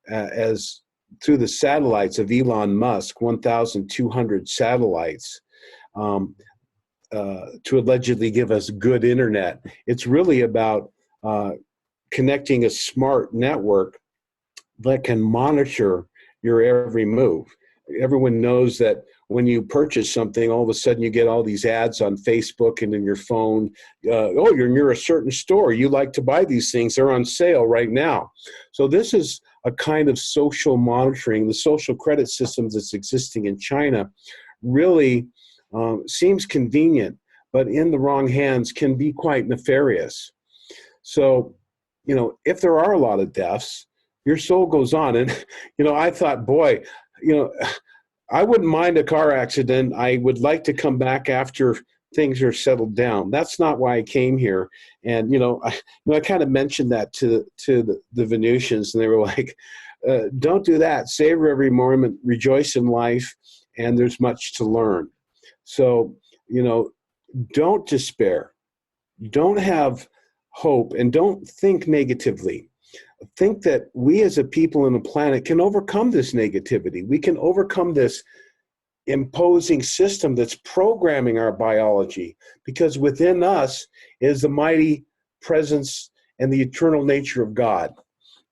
as through the satellites of Elon Musk, 1,200 satellites, to allegedly give us good internet, it's really about connecting a smart network that can monitor your every move. Everyone knows that when you purchase something, all of a sudden you get all these ads on Facebook and in your phone. Oh, you're near a certain store. You like to buy these things. They're on sale right now. So this is a kind of social monitoring. The social credit system that's existing in China really seems convenient, but in the wrong hands can be quite nefarious. So, if there are a lot of deaths, your soul goes on. And, I thought, boy, I wouldn't mind a car accident. I would like to come back after things are settled down. That's not why I came here. And, I kind of mentioned that to the Venusians, and they were like, don't do that. Savor every moment, rejoice in life, and there's much to learn. So, don't despair. Don't have hope, and don't think negatively. Think that we as a people on the planet can overcome this negativity. We can overcome this imposing system that's programming our biology, because within us is the mighty presence and the eternal nature of God.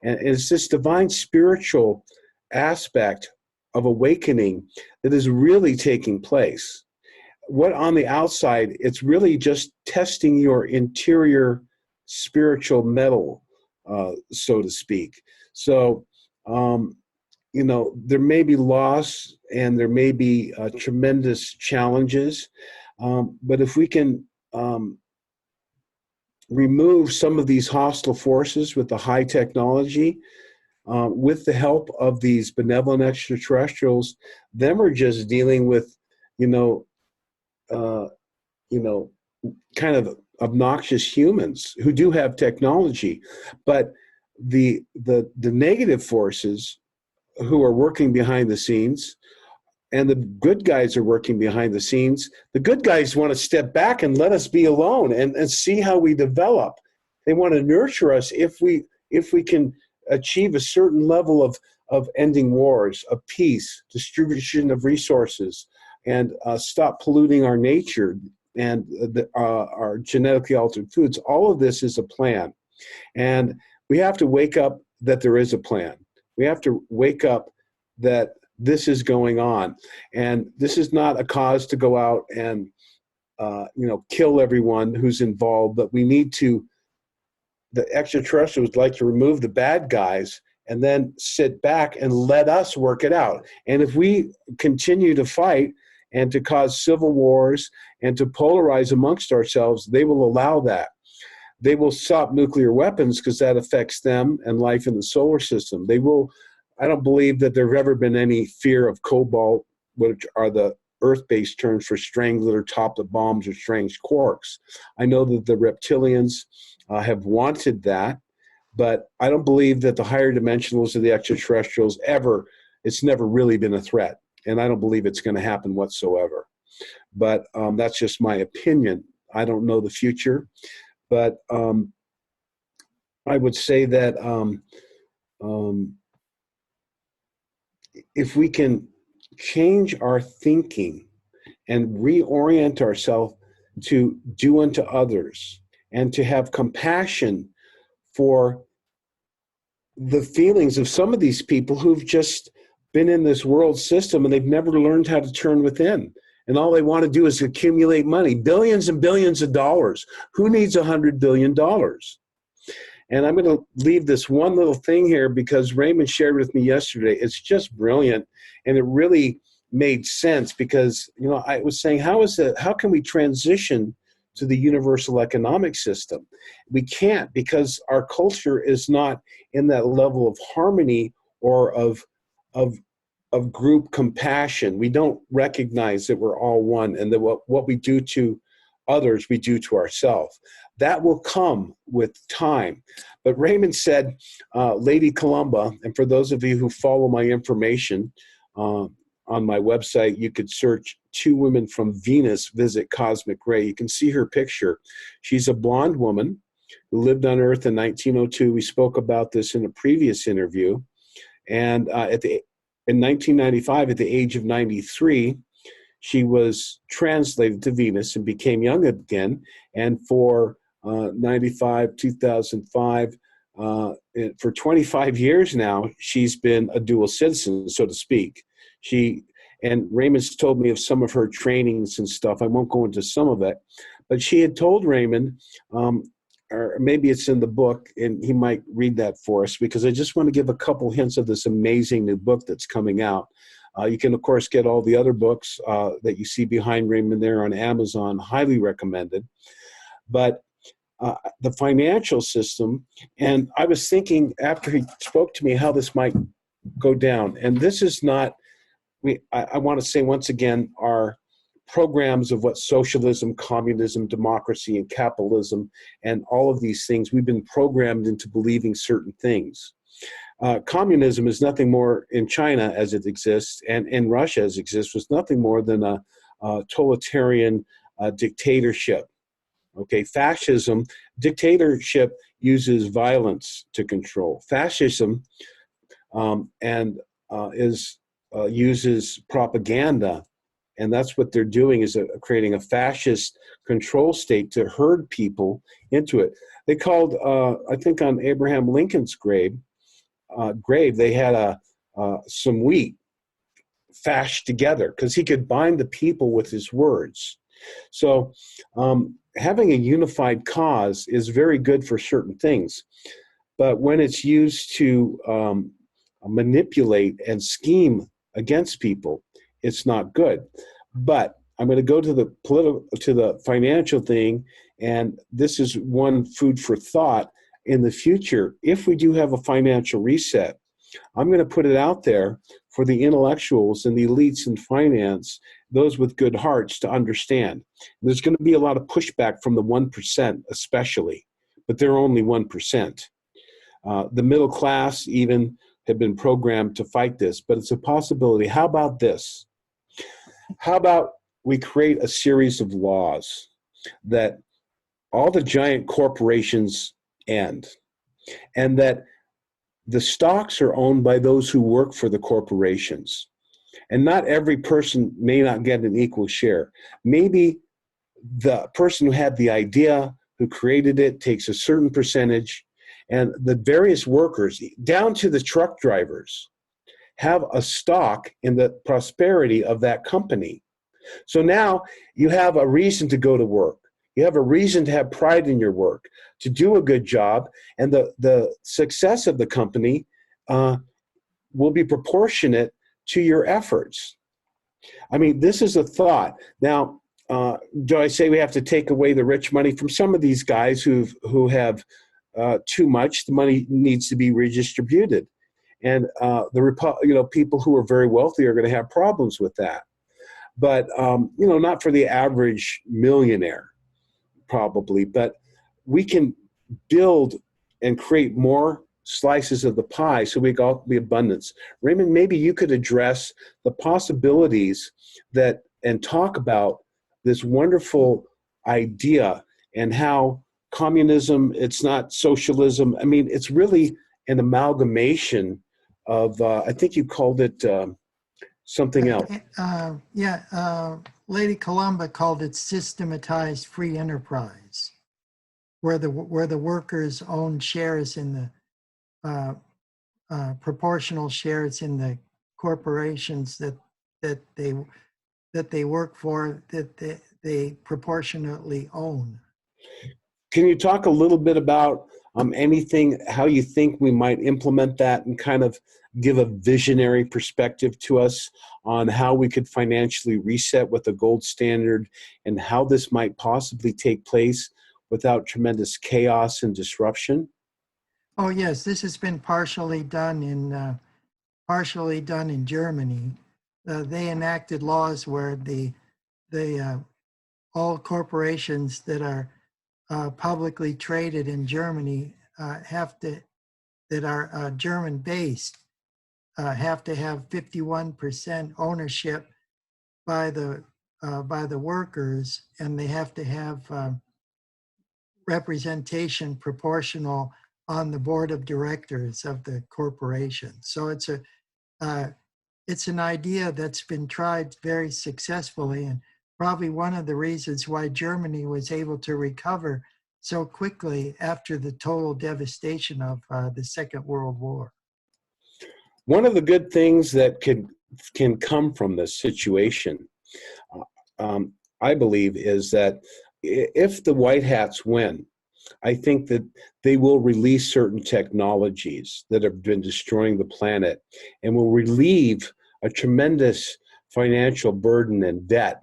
And it's this divine spiritual aspect of awakening that is really taking place. What on the outside, it's really just testing your interior spiritual metal, so to speak. So, there may be loss and there may be tremendous challenges, but if we can remove some of these hostile forces with the high technology, with the help of these benevolent extraterrestrials, them are just dealing with, you know, uh, you know, kind of obnoxious humans who do have technology, but the negative forces who are working behind the scenes, and the good guys are working behind the scenes. The good guys want to step back and let us be alone and see how we develop. They want to nurture us if we can achieve a certain level of ending wars, of peace, distribution of resources, and stop polluting our nature and our genetically altered foods. All of this is a plan. And we have to wake up that there is a plan. We have to wake up that this is going on. And this is not a cause to go out and kill everyone who's involved, but we need to, the extraterrestrials like to remove the bad guys and then sit back and let us work it out. And if we continue to fight and to cause civil wars and to polarize amongst ourselves, they will allow that. They will stop nuclear weapons because that affects them and life in the solar system. They will. I don't believe that there have ever been any fear of cobalt, which are the Earth-based terms for strangler, top-the bombs, or strange quarks. I know that the reptilians have wanted that, but I don't believe that the higher dimensionals of the extraterrestrials it's never really been a threat. And I don't believe it's going to happen whatsoever. But that's just my opinion. I don't know the future. But I would say that if we can change our thinking and reorient ourselves to do unto others and to have compassion for the feelings of some of these people who've just been in this world system and they've never learned how to turn within. And all they want to do is accumulate money, billions and billions of dollars. Who needs $100 billion? And I'm going to leave this one little thing here because Raymond shared with me yesterday. It's just brilliant. And it really made sense because, I was saying, how can we transition to the universal economic system? We can't, because our culture is not in that level of harmony or of group compassion. We don't recognize that we're all one and that what we do to others, we do to ourselves. That will come with time. But Raymond said, Lady Columba, and for those of you who follow my information on my website, you could search Two Women from Venus Visit Cosmic Ray. You can see her picture. She's a blonde woman who lived on Earth in 1902. We spoke about this in a previous interview. And in 1995, at the age of 93, she was translated to Venus and became young again. And for 95, 2005, for 25 years now, she's been a dual citizen, so to speak. And Raymond's told me of some of her trainings and stuff. I won't go into some of it. But she had told Raymond, or maybe it's in the book, and he might read that for us, because I just want to give a couple hints of this amazing new book that's coming out. You can, of course, get all the other books that you see behind Raymond there on Amazon, highly recommended. But the financial system, and I was thinking after he spoke to me how this might go down. And this is not, I want to say once again, our programs of what socialism, communism, democracy, and capitalism, and all of these things, we've been programmed into believing certain things. Communism is nothing more in China as it exists, and in Russia as it exists, was nothing more than a totalitarian dictatorship. Okay, fascism, dictatorship uses violence to control. Fascism uses propaganda, and that's what they're doing, is creating a fascist control state to herd people into it. They called, I think on Abraham Lincoln's grave, they had some wheat fashed together because he could bind the people with his words. So having a unified cause is very good for certain things, but when it's used to manipulate and scheme against people, it's not good. But I'm going to go to the to the financial thing, and this is one food for thought. In the future, if we do have a financial reset, I'm going to put it out there for the intellectuals and the elites in finance, those with good hearts, to understand. There's going to be a lot of pushback from the 1%, especially, but they're only 1%. The middle class even have been programmed to fight this, but it's a possibility. How about this? How about we create a series of laws that all the giant corporations end, and that the stocks are owned by those who work for the corporations. And not every person may not get an equal share. Maybe the person who had the idea, who created it, takes a certain percentage, and the various workers, down to the truck drivers, have a stock in the prosperity of that company. So now you have a reason to go to work. You have a reason to have pride in your work, to do a good job, and the success of the company will be proportionate to your efforts. I mean, this is a thought. Now, do I say we have to take away the rich money from some of these guys who have too much? The money needs to be redistributed, and people who are very wealthy are going to have problems with that. But not for the average millionaire, probably. But we can build and create more slices of the pie so we got the abundance. Raymond, maybe you could address the possibilities and talk about this wonderful idea and how communism, it's not socialism. I mean, it's really an amalgamation of, I think you called it something else. Lady Columba called it systematized free enterprise, where the workers own shares in the proportional shares in the corporations that they work for, that they proportionately own. Can you talk a little bit about how you think we might implement that, and kind of give a visionary perspective to us on how we could financially reset with a gold standard, and how this might possibly take place without tremendous chaos and disruption? Oh yes, this has been partially done in Germany. They enacted laws where all corporations that are publicly traded in Germany that are German based have to have 51% ownership by the workers, and they have to have representation proportional on the board of directors of the corporation. So it's an idea that's been tried very successfully, and probably one of the reasons why Germany was able to recover so quickly after the total devastation of the Second World War. One of the good things that can come from this situation, I believe, is that if the White Hats win, I think that they will release certain technologies that have been destroying the planet, and will relieve a tremendous financial burden and debt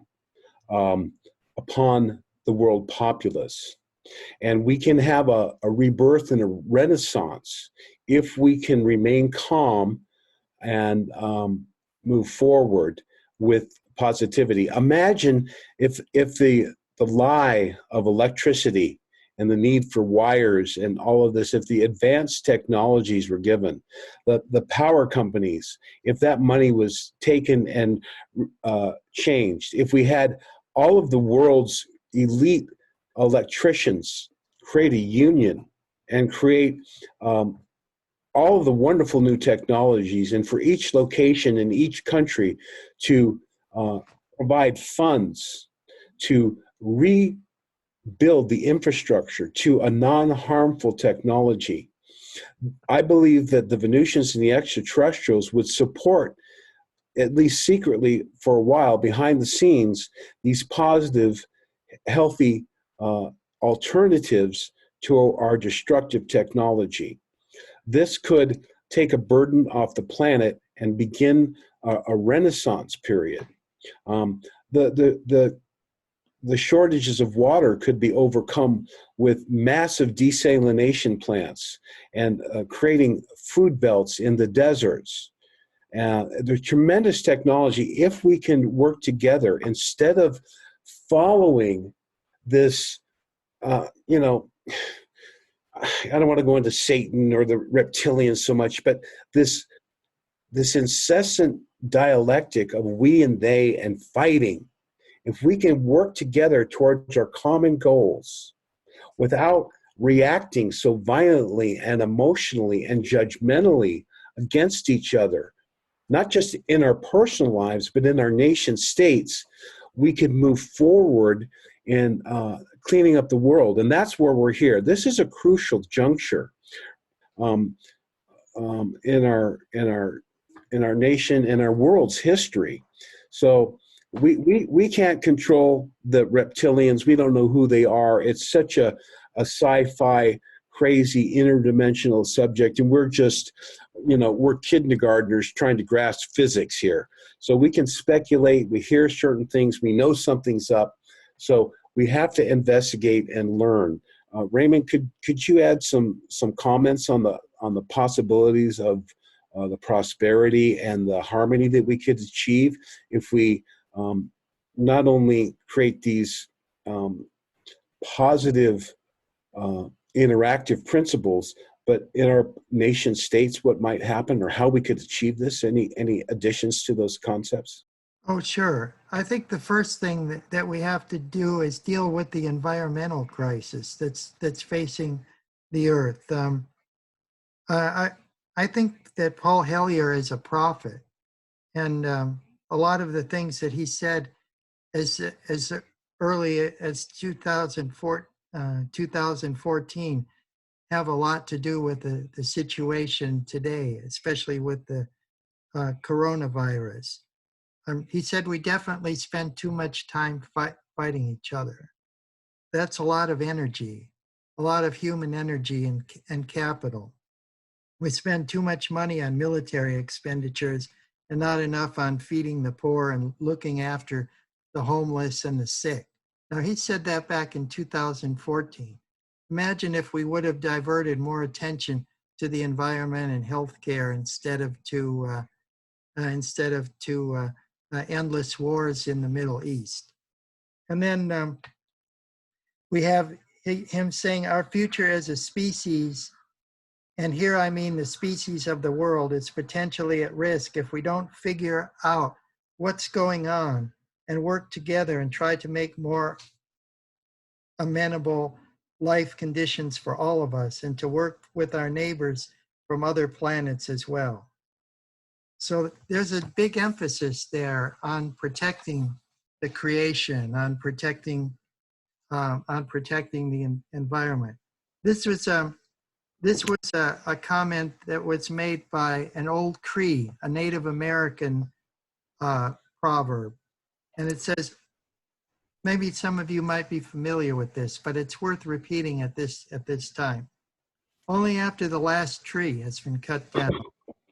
upon the world populace. And we can have a rebirth and a renaissance if we can remain calm and move forward with positivity. Imagine if the lie of electricity and the need for wires and all of this, if the advanced technologies were given, the power companies, if that money was taken and changed, if we had all of the world's elite electricians create a union and create all of the wonderful new technologies, and for each location in each country to provide funds to rebuild the infrastructure to a non-harmful technology, I believe that the Venusians and the extraterrestrials would support, at least secretly for a while behind the scenes, these positive, healthy alternatives to our destructive technology. This could take a burden off the planet and begin a renaissance period. the shortages of water could be overcome with massive desalination plants and creating food belts in the deserts. There's tremendous technology if we can work together instead of following this, you know, I don't want to go into Satan or the reptilians so much, but this incessant dialectic of we and they and fighting. If we can work together towards our common goals without reacting so violently and emotionally and judgmentally against each other, not just in our personal lives, but in our nation states, we can move forward in cleaning up the world. And that's where we're here. This is a crucial juncture in our nation and our world's history. So we can't control the reptilians. We don't know who they are. It's such a sci-fi, crazy, interdimensional subject, and we're just, you know, we're kindergartners trying to grasp physics here. So we can speculate. We hear certain things. We know something's up. So we have to investigate and learn. Raymond, could you add some comments on the possibilities of the prosperity and the harmony that we could achieve if we not only create these positive interactive principles, but in our nation states, what might happen or how we could achieve this? Any additions to those concepts? Oh, sure. I think the first thing that we have to do is deal with the environmental crisis that's facing the earth. I think that Paul Hellyer is a prophet, and a lot of the things that he said as early as 2014 have a lot to do with the situation today, especially with the coronavirus. He said we definitely spend too much time fighting each other. That's a lot of energy, a lot of human energy and capital. We spend too much money on military expenditures and not enough on feeding the poor and looking after the homeless and the sick. Now, he said that back in 2014. Imagine if we would have diverted more attention to the environment and healthcare instead of to endless wars in the Middle East. And then we have him saying our future as a species, and here I mean the species of the world, is potentially at risk if we don't figure out what's going on and work together and try to make more amenable life conditions for all of us, and to work with our neighbors from other planets as well. So there's a big emphasis there on protecting the creation, on protecting the environment. This was a comment that was made by an old Cree, a Native American proverb, and it says, maybe some of you might be familiar with this, but it's worth repeating at this time. Only after the last tree has been cut down,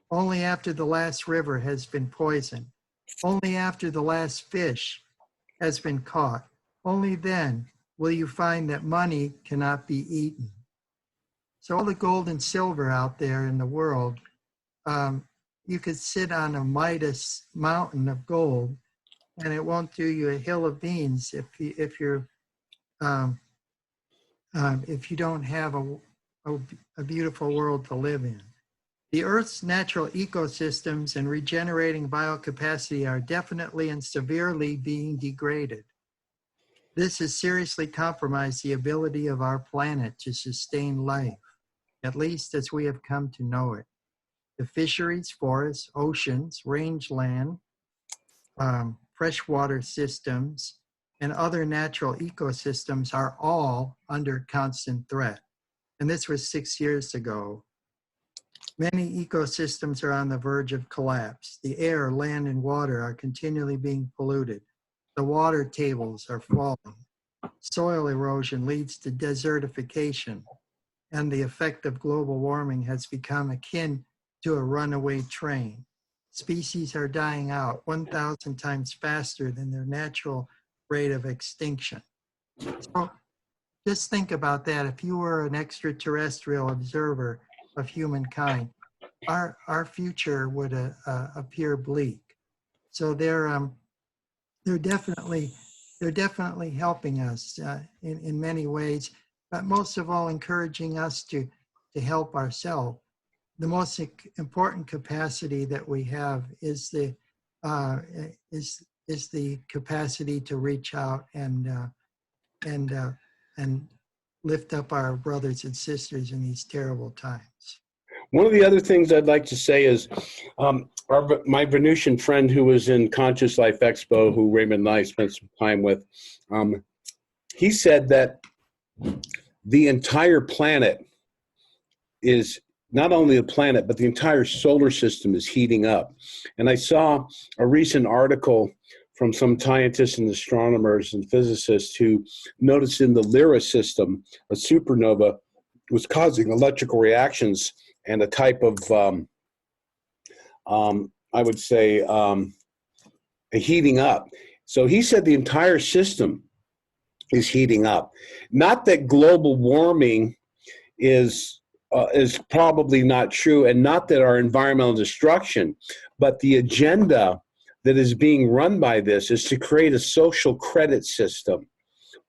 only after the last river has been poisoned, only after the last fish has been caught, only then will you find that money cannot be eaten. So all the gold and silver out there in the world, you could sit on a Midas mountain of gold and it won't do you a hill of beans if you don't have a beautiful world to live in. The Earth's natural ecosystems and regenerating biocapacity are definitely and severely being degraded. This has seriously compromised the ability of our planet to sustain life, at least as we have come to know it. The fisheries, forests, oceans, rangeland, freshwater systems, and other natural ecosystems are all under constant threat. And this was 6 years ago. Many ecosystems are on the verge of collapse. The air, land, and water are continually being polluted. The water tables are falling. Soil erosion leads to desertification, and the effect of global warming has become akin to a runaway train. species are dying out 1,000 times faster than their natural rate of extinction. So just think about that. If you were an extraterrestrial observer of humankind, our future would appear bleak. So they're definitely helping us in many ways, but most of all encouraging us to help ourselves. The most important capacity that we have is the capacity to reach out and lift up our brothers and sisters in these terrible times. One of the other things I'd like to say is my Venusian friend who was in Conscious Life Expo, who Raymond and I spent some time with, he said that the entire planet is, not only the planet, but the entire solar system is heating up. And I saw a recent article from some scientists and astronomers and physicists who noticed in the Lyra system, a supernova was causing electrical reactions and a type of, I would say, a heating up. So he said the entire system is heating up. Not that global warming is probably not true, and not that our environmental destruction, but the agenda that is being run by this is to create a social credit system,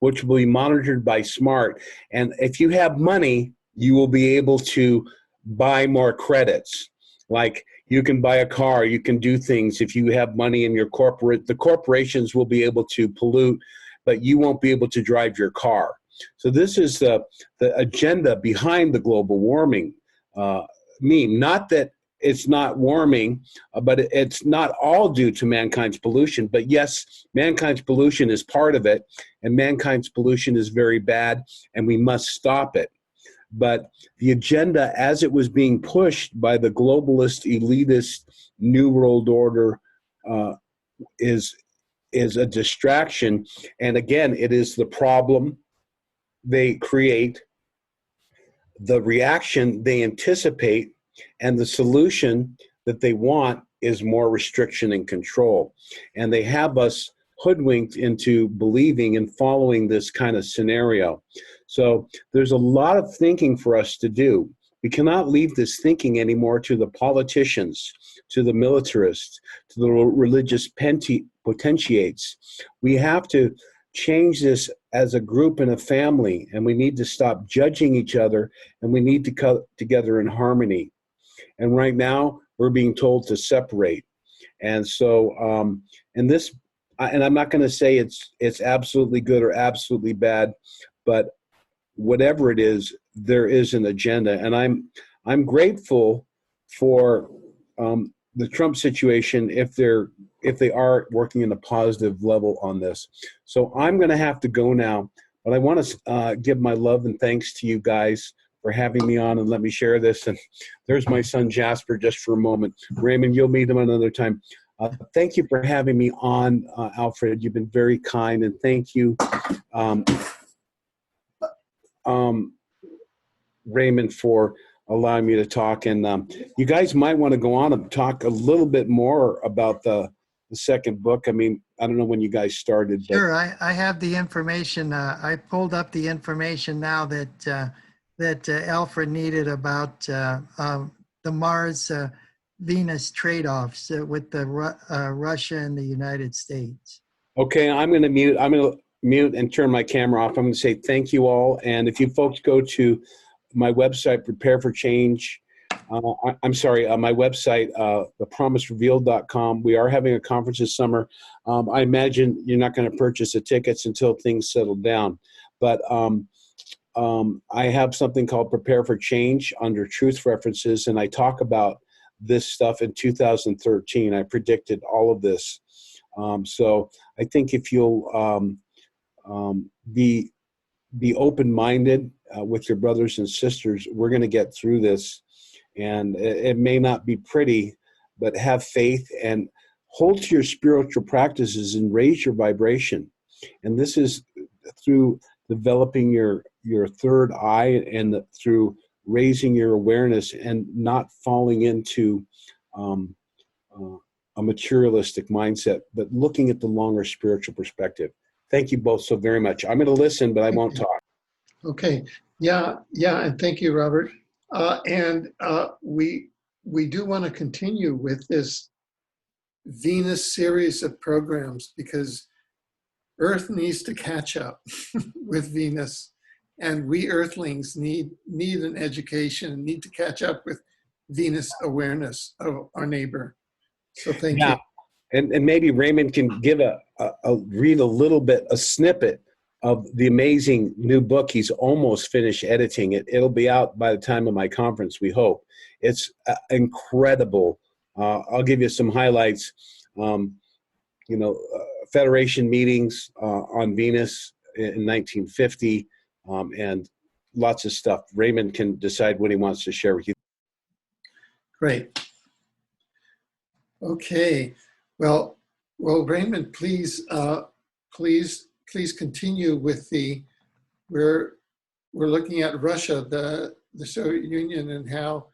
which will be monitored by SMART. And if you have money, you will be able to buy more credits. Like you can buy a car, you can do things. If you have money in your the corporations will be able to pollute, but you won't be able to drive your car. So this is the agenda behind the global warming meme. Not that it's not warming, but it's not all due to mankind's pollution. But yes, mankind's pollution is part of it, and mankind's pollution is very bad, and we must stop it. But the agenda, as it was being pushed by the globalist, elitist, New World Order, is a distraction. And again, it is the problem they create, the reaction they anticipate, and the solution that they want is more restriction and control. And they have us hoodwinked into believing and following this kind of scenario. So there's a lot of thinking for us to do. We cannot leave this thinking anymore to the politicians, to the militarists, to the religious potentiates. We have to change this as a group and a family, and we need to stop judging each other, and we need to come together in harmony. And right now, we're being told to separate. And so, and I'm not going to say it's absolutely good or absolutely bad, but whatever it is, there is an agenda. And I'm grateful for the Trump situation if they are working in a positive level on this. So I'm going to have to go now, but I want to give my love and thanks to you guys for having me on and let me share this. And there's my son Jasper just for a moment. Raymond, you'll meet him another time. Thank you for having me on, Alfred. You've been very kind, and thank you, Raymond, for allowing me to talk. And you guys might want to go on and talk a little bit more about the second book. I mean, I don't know when you guys started. But sure, I have the information. I pulled up the information now that Alfred needed about the Mars-Venus trade-offs with the Russia and the United States. Okay, I'm going to mute and turn my camera off. I'm going to say thank you all. And if you folks go to my website, Prepare for Change, my website, thepromiserevealed.com. We are having a conference this summer. I imagine you're not going to purchase the tickets until things settle down. But I have something called Prepare for Change under Truth References, and I talk about this stuff in 2013. I predicted all of this. So I think if you'll be open-minded with your brothers and sisters, we're going to get through this. And it may not be pretty, but have faith and hold to your spiritual practices and raise your vibration. And this is through developing your third eye and through raising your awareness and not falling into a materialistic mindset, but looking at the longer spiritual perspective. Thank you both so very much. I'm going to listen, but I won't talk. Okay. Yeah. And thank you, Robert. We do want to continue with this Venus series of programs because Earth needs to catch up with Venus, and we Earthlings need an education, need to catch up with Venus awareness of our neighbor. So thank you. And maybe Raymond can give read a little bit, a snippet of the amazing new book he's almost finished editing. It'll be out by the time of my conference, we hope. It's incredible. I'll give you some highlights. Federation meetings on Venus in 1950, and lots of stuff. Raymond can decide what he wants to share with you. Great. Okay. Well, Raymond, please continue with we're looking at Russia, the Soviet Union, and how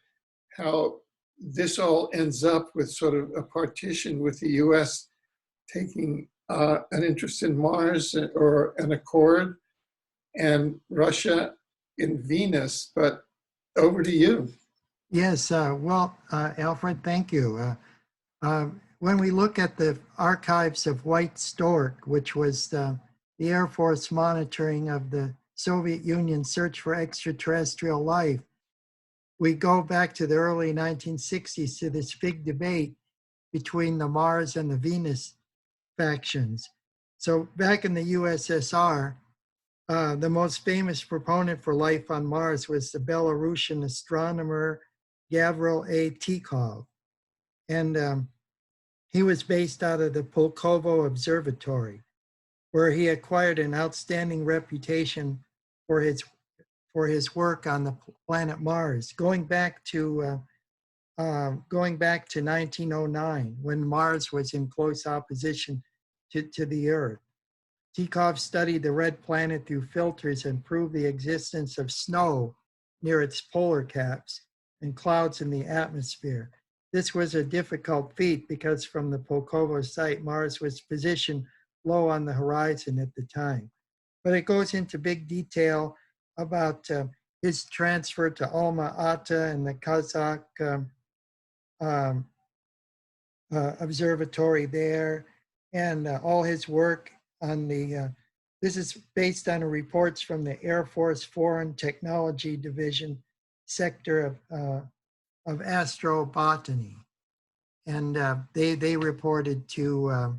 this all ends up with sort of a partition with the U.S. taking an interest in Mars or an accord, and Russia in Venus. But over to you. Yes, Alfred, thank you. When we look at the archives of White Stork, which was the Air Force monitoring of the Soviet Union search for extraterrestrial life, we go back to the early 1960s to this big debate between the Mars and the Venus factions. So back in the USSR, the most famous proponent for life on Mars was the Belarusian astronomer Gavril A. Tikhov. And he was based out of the Pulkovo Observatory, where he acquired an outstanding reputation for his work on the planet Mars, going back to 1909, when Mars was in close opposition to the Earth. Tikhov studied the red planet through filters and proved the existence of snow near its polar caps and clouds in the atmosphere. This was a difficult feat because from the Pulkovo site, Mars was positioned low on the horizon at the time. But it goes into big detail about his transfer to Alma-Ata and the Kazakh observatory there, and all his work on this is based on reports from the Air Force Foreign Technology Division sector of astrobotany. And they reported to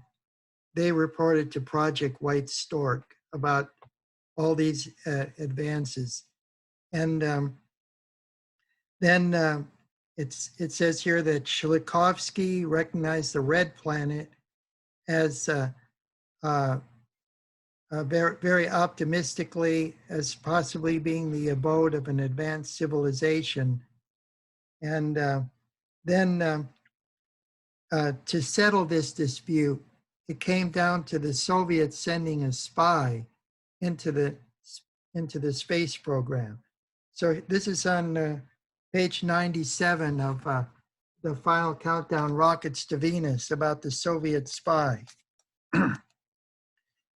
Project White Stork about all these advances. And then it says here that Shlikovsky recognized the red planet as very, very optimistically as possibly being the abode of an advanced civilization. And then to settle this dispute, it came down to the Soviets sending a spy into the space program. So this is on page 97 of the Final Countdown, Rockets to Venus, about the Soviet spy.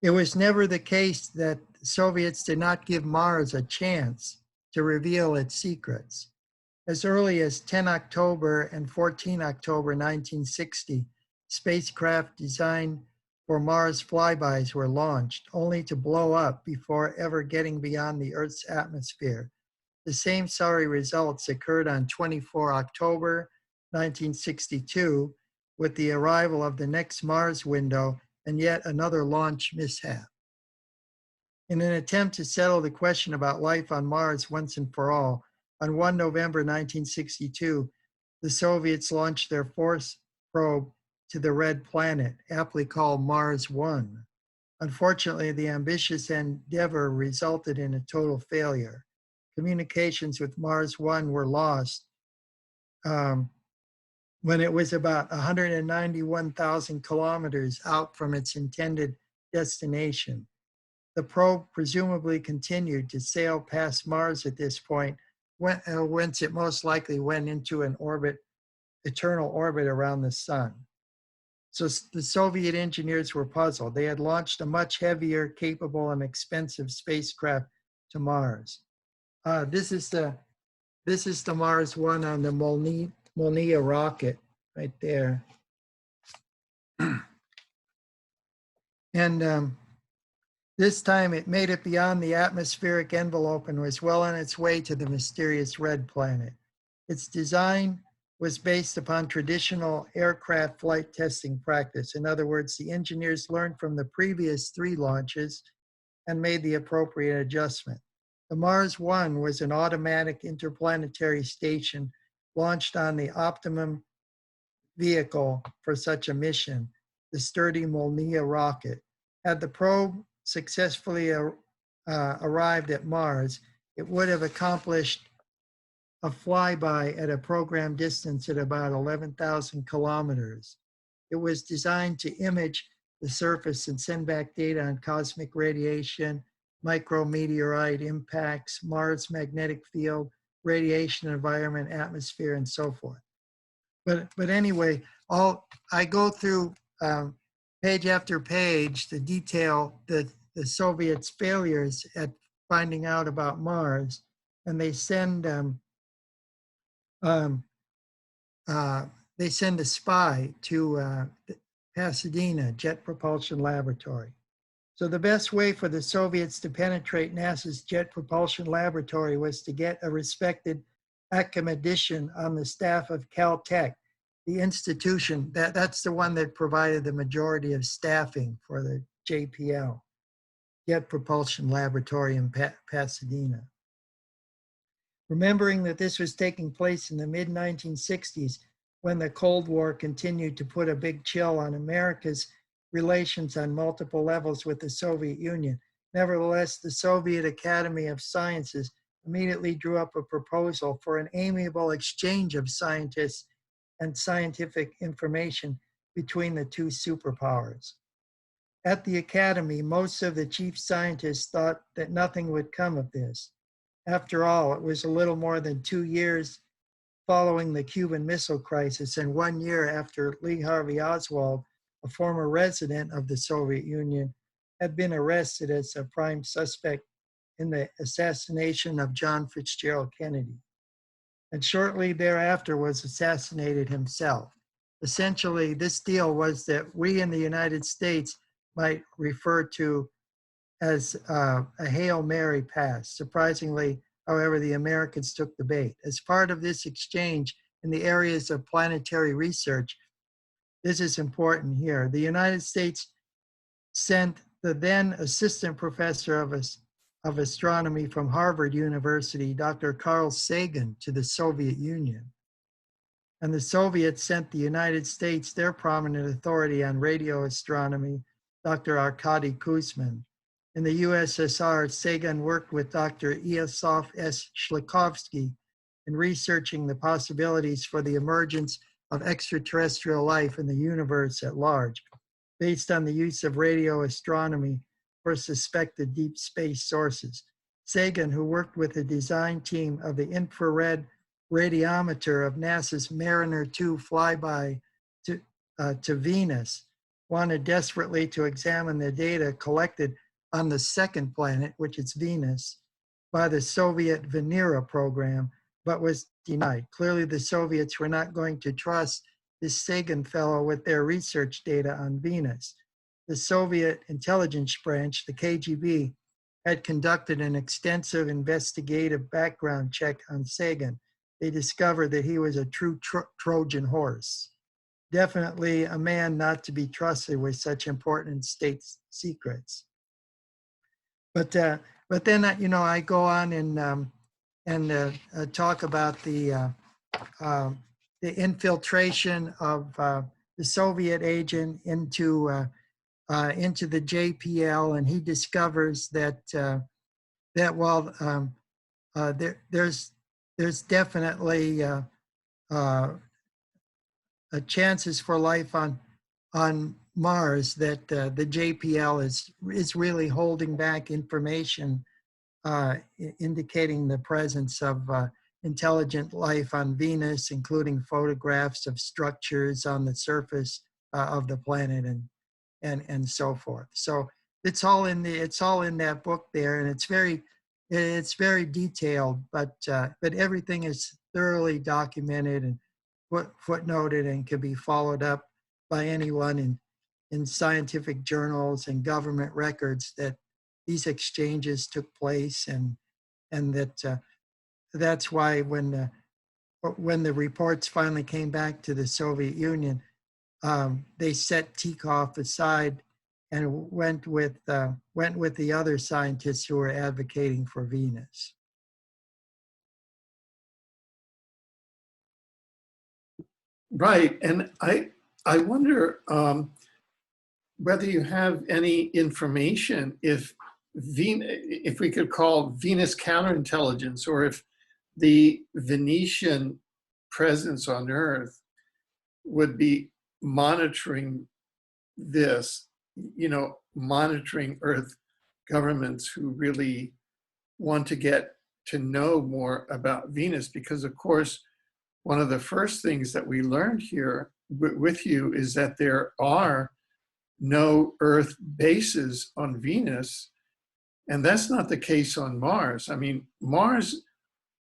It was never the case that the Soviets did not give Mars a chance to reveal its secrets. As early as 10 October and 14 October 1960, spacecraft designed for Mars flybys were launched, only to blow up before ever getting beyond the Earth's atmosphere. The same sorry results occurred on 24 October 1962 with the arrival of the next Mars window and yet another launch mishap. In an attempt to settle the question about life on Mars once and for all, on 1 November 1962, the Soviets launched their force probe to the red planet, aptly called Mars 1. Unfortunately, the ambitious endeavor resulted in a total failure. Communications with Mars 1 were lost when it was about 191,000 kilometers out from its intended destination. The probe presumably continued to sail past Mars at this point, whence it most likely went into an orbit eternal orbit around the sun. So the Soviet engineers were puzzled. They had launched a much heavier, capable, and expensive spacecraft to Mars. This is the Mars 1 on the Molniya rocket right there. And this time it made it beyond the atmospheric envelope and was well on its way to the mysterious red planet. Its design was based upon traditional aircraft flight testing practice. In other words, the engineers learned from the previous 3 launches and made the appropriate adjustment. The Mars 1 was an automatic interplanetary station launched on the optimum vehicle for such a mission, the sturdy Molniya rocket. Had the probe successfully arrived at Mars, it would have accomplished a flyby at a programmed distance at about 11,000 kilometers. It was designed to image the surface and send back data on cosmic radiation, micrometeorite impacts, Mars magnetic field, radiation environment, atmosphere, and so forth. But anyway, I go through page after page to detail the Soviets' failures at finding out about Mars, and they send a spy to Pasadena Jet Propulsion Laboratory. So the best way for the Soviets to penetrate NASA's Jet Propulsion Laboratory was to get a respected academician on the staff of Caltech, the institution, that's the one that provided the majority of staffing for the JPL, Jet Propulsion Laboratory in Pasadena. Remembering that this was taking place in the mid-1960s, when the Cold War continued to put a big chill on America's relations on multiple levels with the Soviet Union. Nevertheless, the Soviet Academy of Sciences immediately drew up a proposal for an amiable exchange of scientists and scientific information between the 2 superpowers. At the Academy, most of the chief scientists thought that nothing would come of this. After all, it was a little more than 2 years following the Cuban Missile Crisis and 1 year after Lee Harvey Oswald, a former resident of the Soviet Union, had been arrested as a prime suspect in the assassination of John Fitzgerald Kennedy. And shortly thereafter was assassinated himself. Essentially, this deal was that we in the United States might refer to as a Hail Mary pass. Surprisingly, however, the Americans took the bait. As part of this exchange in the areas of planetary research, this is important here, the United States sent the then assistant professor of astronomy from Harvard University, Dr. Carl Sagan, to the Soviet Union. And the Soviets sent the United States their prominent authority on radio astronomy, Dr. Arkady Kuzmin. In the USSR, Sagan worked with Dr. Iosif S. Shlikovsky in researching the possibilities for the emergence of extraterrestrial life in the universe at large, based on the use of radio astronomy for suspected deep space sources. Sagan, who worked with the design team of the infrared radiometer of NASA's Mariner 2 flyby to Venus, wanted desperately to examine the data collected on the second planet, which is Venus, by the Soviet Venera program, but was denied. Clearly, the Soviets were not going to trust this Sagan fellow with their research data on Venus. The Soviet intelligence branch, the KGB, had conducted an extensive investigative background check on Sagan. They discovered that he was a true Trojan horse. Definitely a man not to be trusted with such important state secrets. But then I go on and talk about the infiltration of the Soviet agent into the JPL, and he discovers that while there's definitely chances for life on Mars, that the JPL is really holding back information indicating the presence of intelligent life on Venus, including photographs of structures on the surface of the planet and so forth. So it's all in that book there, and it's very detailed, but everything is thoroughly documented and footnoted and can be followed up by anyone in scientific journals and government records that these exchanges took place, and that's why when the reports finally came back to the Soviet Union, they set Tikhov aside and went with the other scientists who were advocating for Venus. Right, and I wonder whether you have any information if we could call Venus counterintelligence, or if the Venetian presence on Earth would be monitoring this, monitoring Earth governments who really want to get to know more about Venus. Because of course, one of the first things that we learned here with you is that there are no Earth bases on Venus, and that's not the case on Mars. I mean, Mars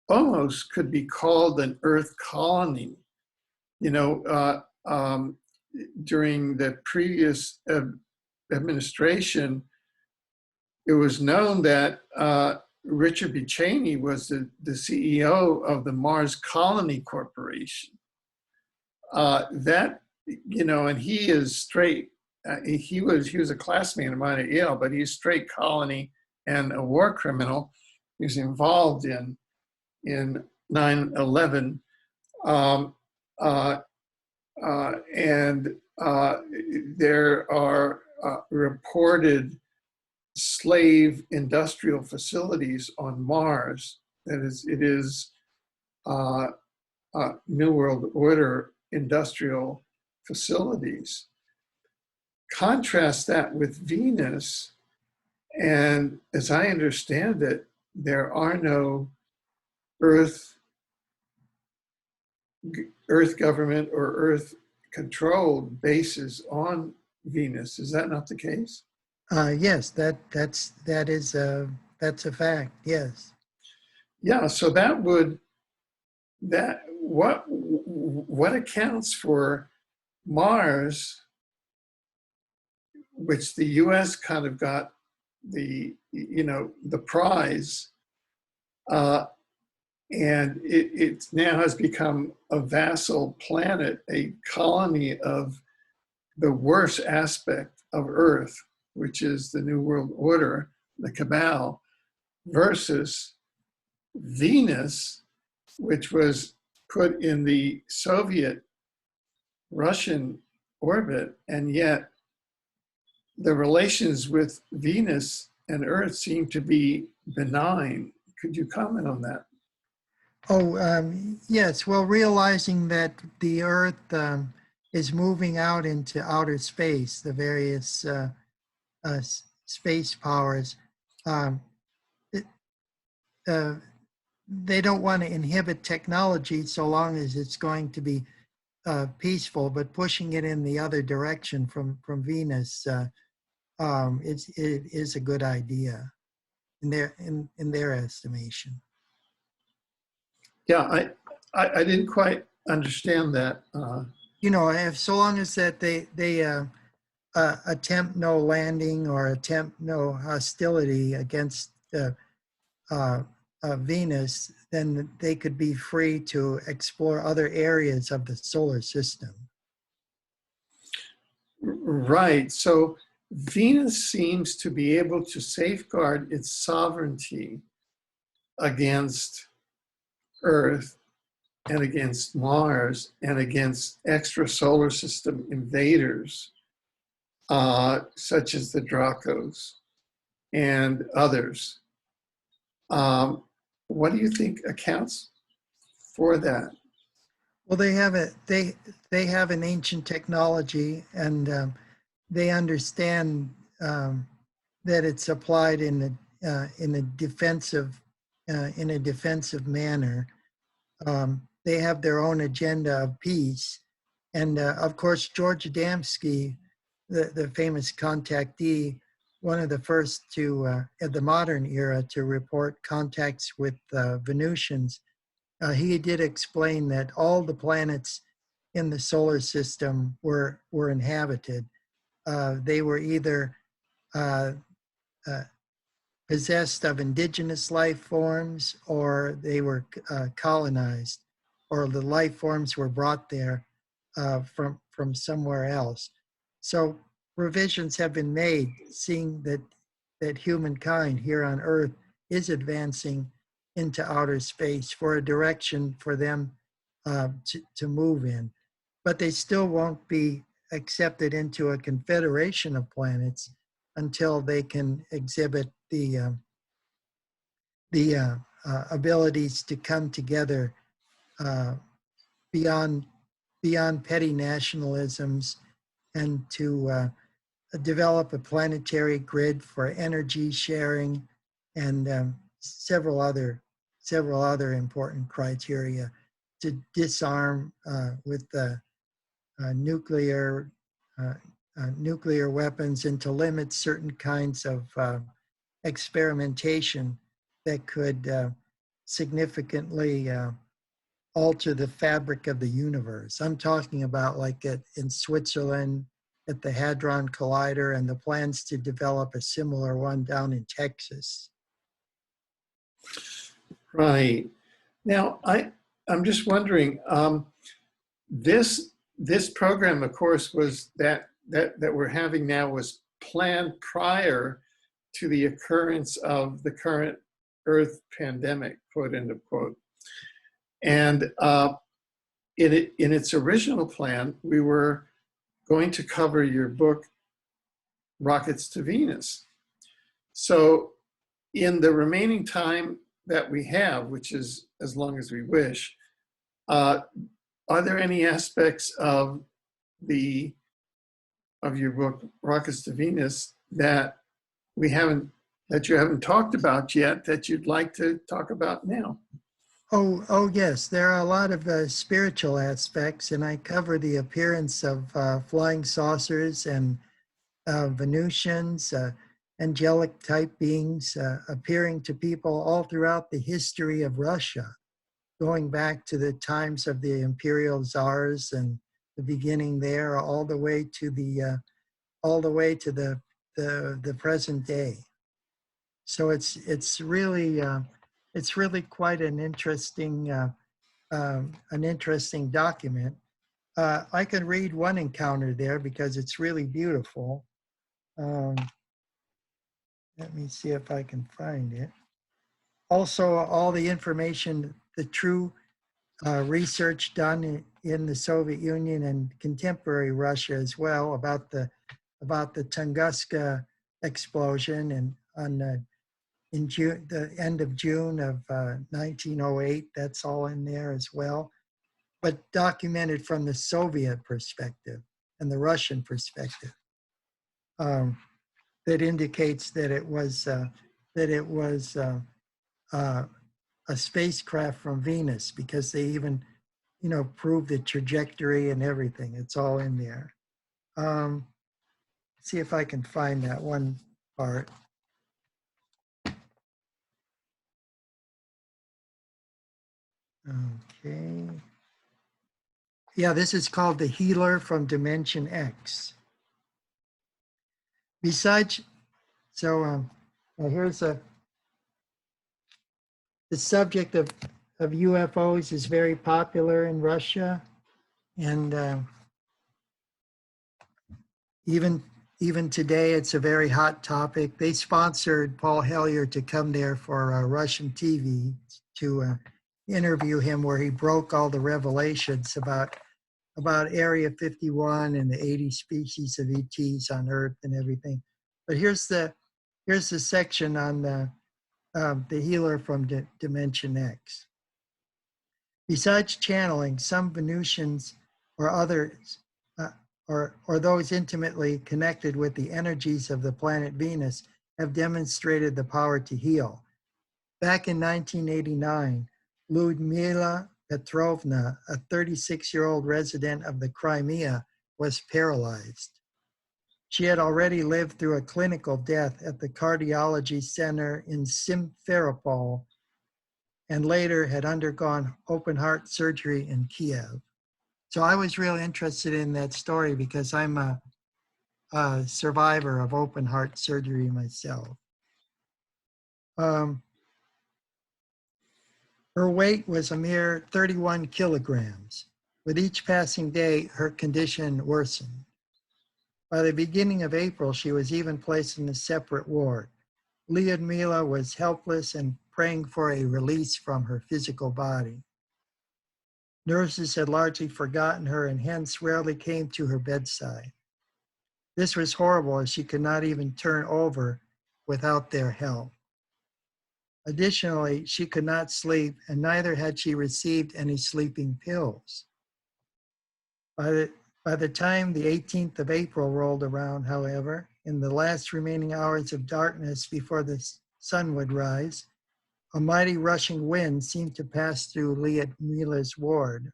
almost could be called an Earth colony. During the previous administration, it was known that Richard B. Cheney was the CEO of the Mars Colony Corporation. And he is straight. He was a classmate of mine at Yale, but he's straight colony and a war criminal. He was involved in 9/11. There are reported slave industrial facilities on Mars. It is New World Order industrial facilities. Contrast that with Venus, and as I understand it, there are no Earth government or Earth controlled bases on Venus. Is that not the case? Yes, that's a fact. Yes. Yeah. So what accounts for Mars, which the U.S. kind of got the prize, and it now has become a vassal planet, a colony of the worst aspect of Earth, which is the New World Order, the cabal, versus Venus, which was put in the Soviet Russian orbit, and yet the relations with Venus and Earth seem to be benign. Could you comment on that? Yes. Well, realizing that the Earth is moving out into outer space, the various space powers, they don't want to inhibit technology so long as it's going to be peaceful, but pushing it in the other direction from Venus, it is a good idea in their estimation. Yeah, I didn't quite understand that. If so long as that they attempt no landing or attempt no hostility against Venus, then they could be free to explore other areas of the solar system. Right. So Venus seems to be able to safeguard its sovereignty against Earth and against Mars and against extrasolar system invaders, such as the Dracos and others. What do you think accounts for that? Well, they have an ancient technology, and they understand that it's applied in a defensive manner, They have their own agenda of peace. And of course, George Adamski, the famous contactee, one of the first to, at the modern era, to report contacts with Venusians, he did explain that all the planets in the solar system were inhabited. They were either possessed of indigenous life forms, or they were colonized, or the life forms were brought there from somewhere else. So revisions have been made, seeing that humankind here on Earth is advancing into outer space for a direction for them to move in. But they still won't be accepted into a confederation of planets until they can exhibit the abilities to come together beyond petty nationalisms, and to develop a planetary grid for energy sharing, and several other important criteria to disarm with nuclear weapons, and to limit certain kinds of experimentation that could significantly alter the fabric of the universe. I'm talking about like in Switzerland at the Hadron Collider, and the plans to develop a similar one down in Texas. Right. Now, I'm just wondering, this program, of course, was that we're having now was planned prior to the occurrence of the current Earth pandemic, quote, end of quote. And in its original plan, we were going to cover your book, Rockets to Venus. So in the remaining time that we have, which is as long as we wish, are there any aspects of your book, Rockets to Venus, that you haven't talked about yet that you'd like to talk about now? Oh yes, there are a lot of spiritual aspects, and I cover the appearance of flying saucers and Venusians, angelic type beings appearing to people all throughout the history of Russia, going back to the times of the imperial czars and the beginning there, all the way to the present day. So it's really quite an interesting document. I can read one encounter there because it's really beautiful. Let me see if I can find it. Also, all the information, the true research done in the Soviet Union and contemporary Russia as well about the Tunguska explosion, and in June, the end of June of 1908, that's all in there as well, but documented from the Soviet perspective and the Russian perspective. That indicates that it was a spacecraft from Venus, because they even, proved the trajectory and everything. It's all in there. See if I can find that one part. Okay. Yeah, this is called The Healer from Dimension X. Besides, so here's the subject of UFOs is very popular in Russia, and even today it's a very hot topic. They sponsored Paul Hellyer to come there for Russian TV to interview him, where he broke all the revelations about Area 51 and the 80 species of ETs on Earth and everything. But here's the section on the healer from Dimension X. Besides channeling, some Venusians or others, or those intimately connected with the energies of the planet Venus, have demonstrated the power to heal. Back in 1989, Lyudmila Petrovna, a 36-year-old resident of the Crimea, was paralyzed. She had already lived through a clinical death at the cardiology center in Simferopol and later had undergone open heart surgery in Kiev. So I was really interested in that story because I'm a survivor of open heart surgery myself. Her weight was a mere 31 kilograms. With each passing day, her condition worsened. By the beginning of April, she was even placed in a separate ward. Lyudmila was helpless and praying for a release from her physical body. Nurses had largely forgotten her and hence rarely came to her bedside. This was horrible as she could not even turn over without their help. Additionally, she could not sleep and neither had she received any sleeping pills. By the time the 18th of April rolled around, however, in the last remaining hours of darkness before the sun would rise, a mighty rushing wind seemed to pass through Lyudmila's ward,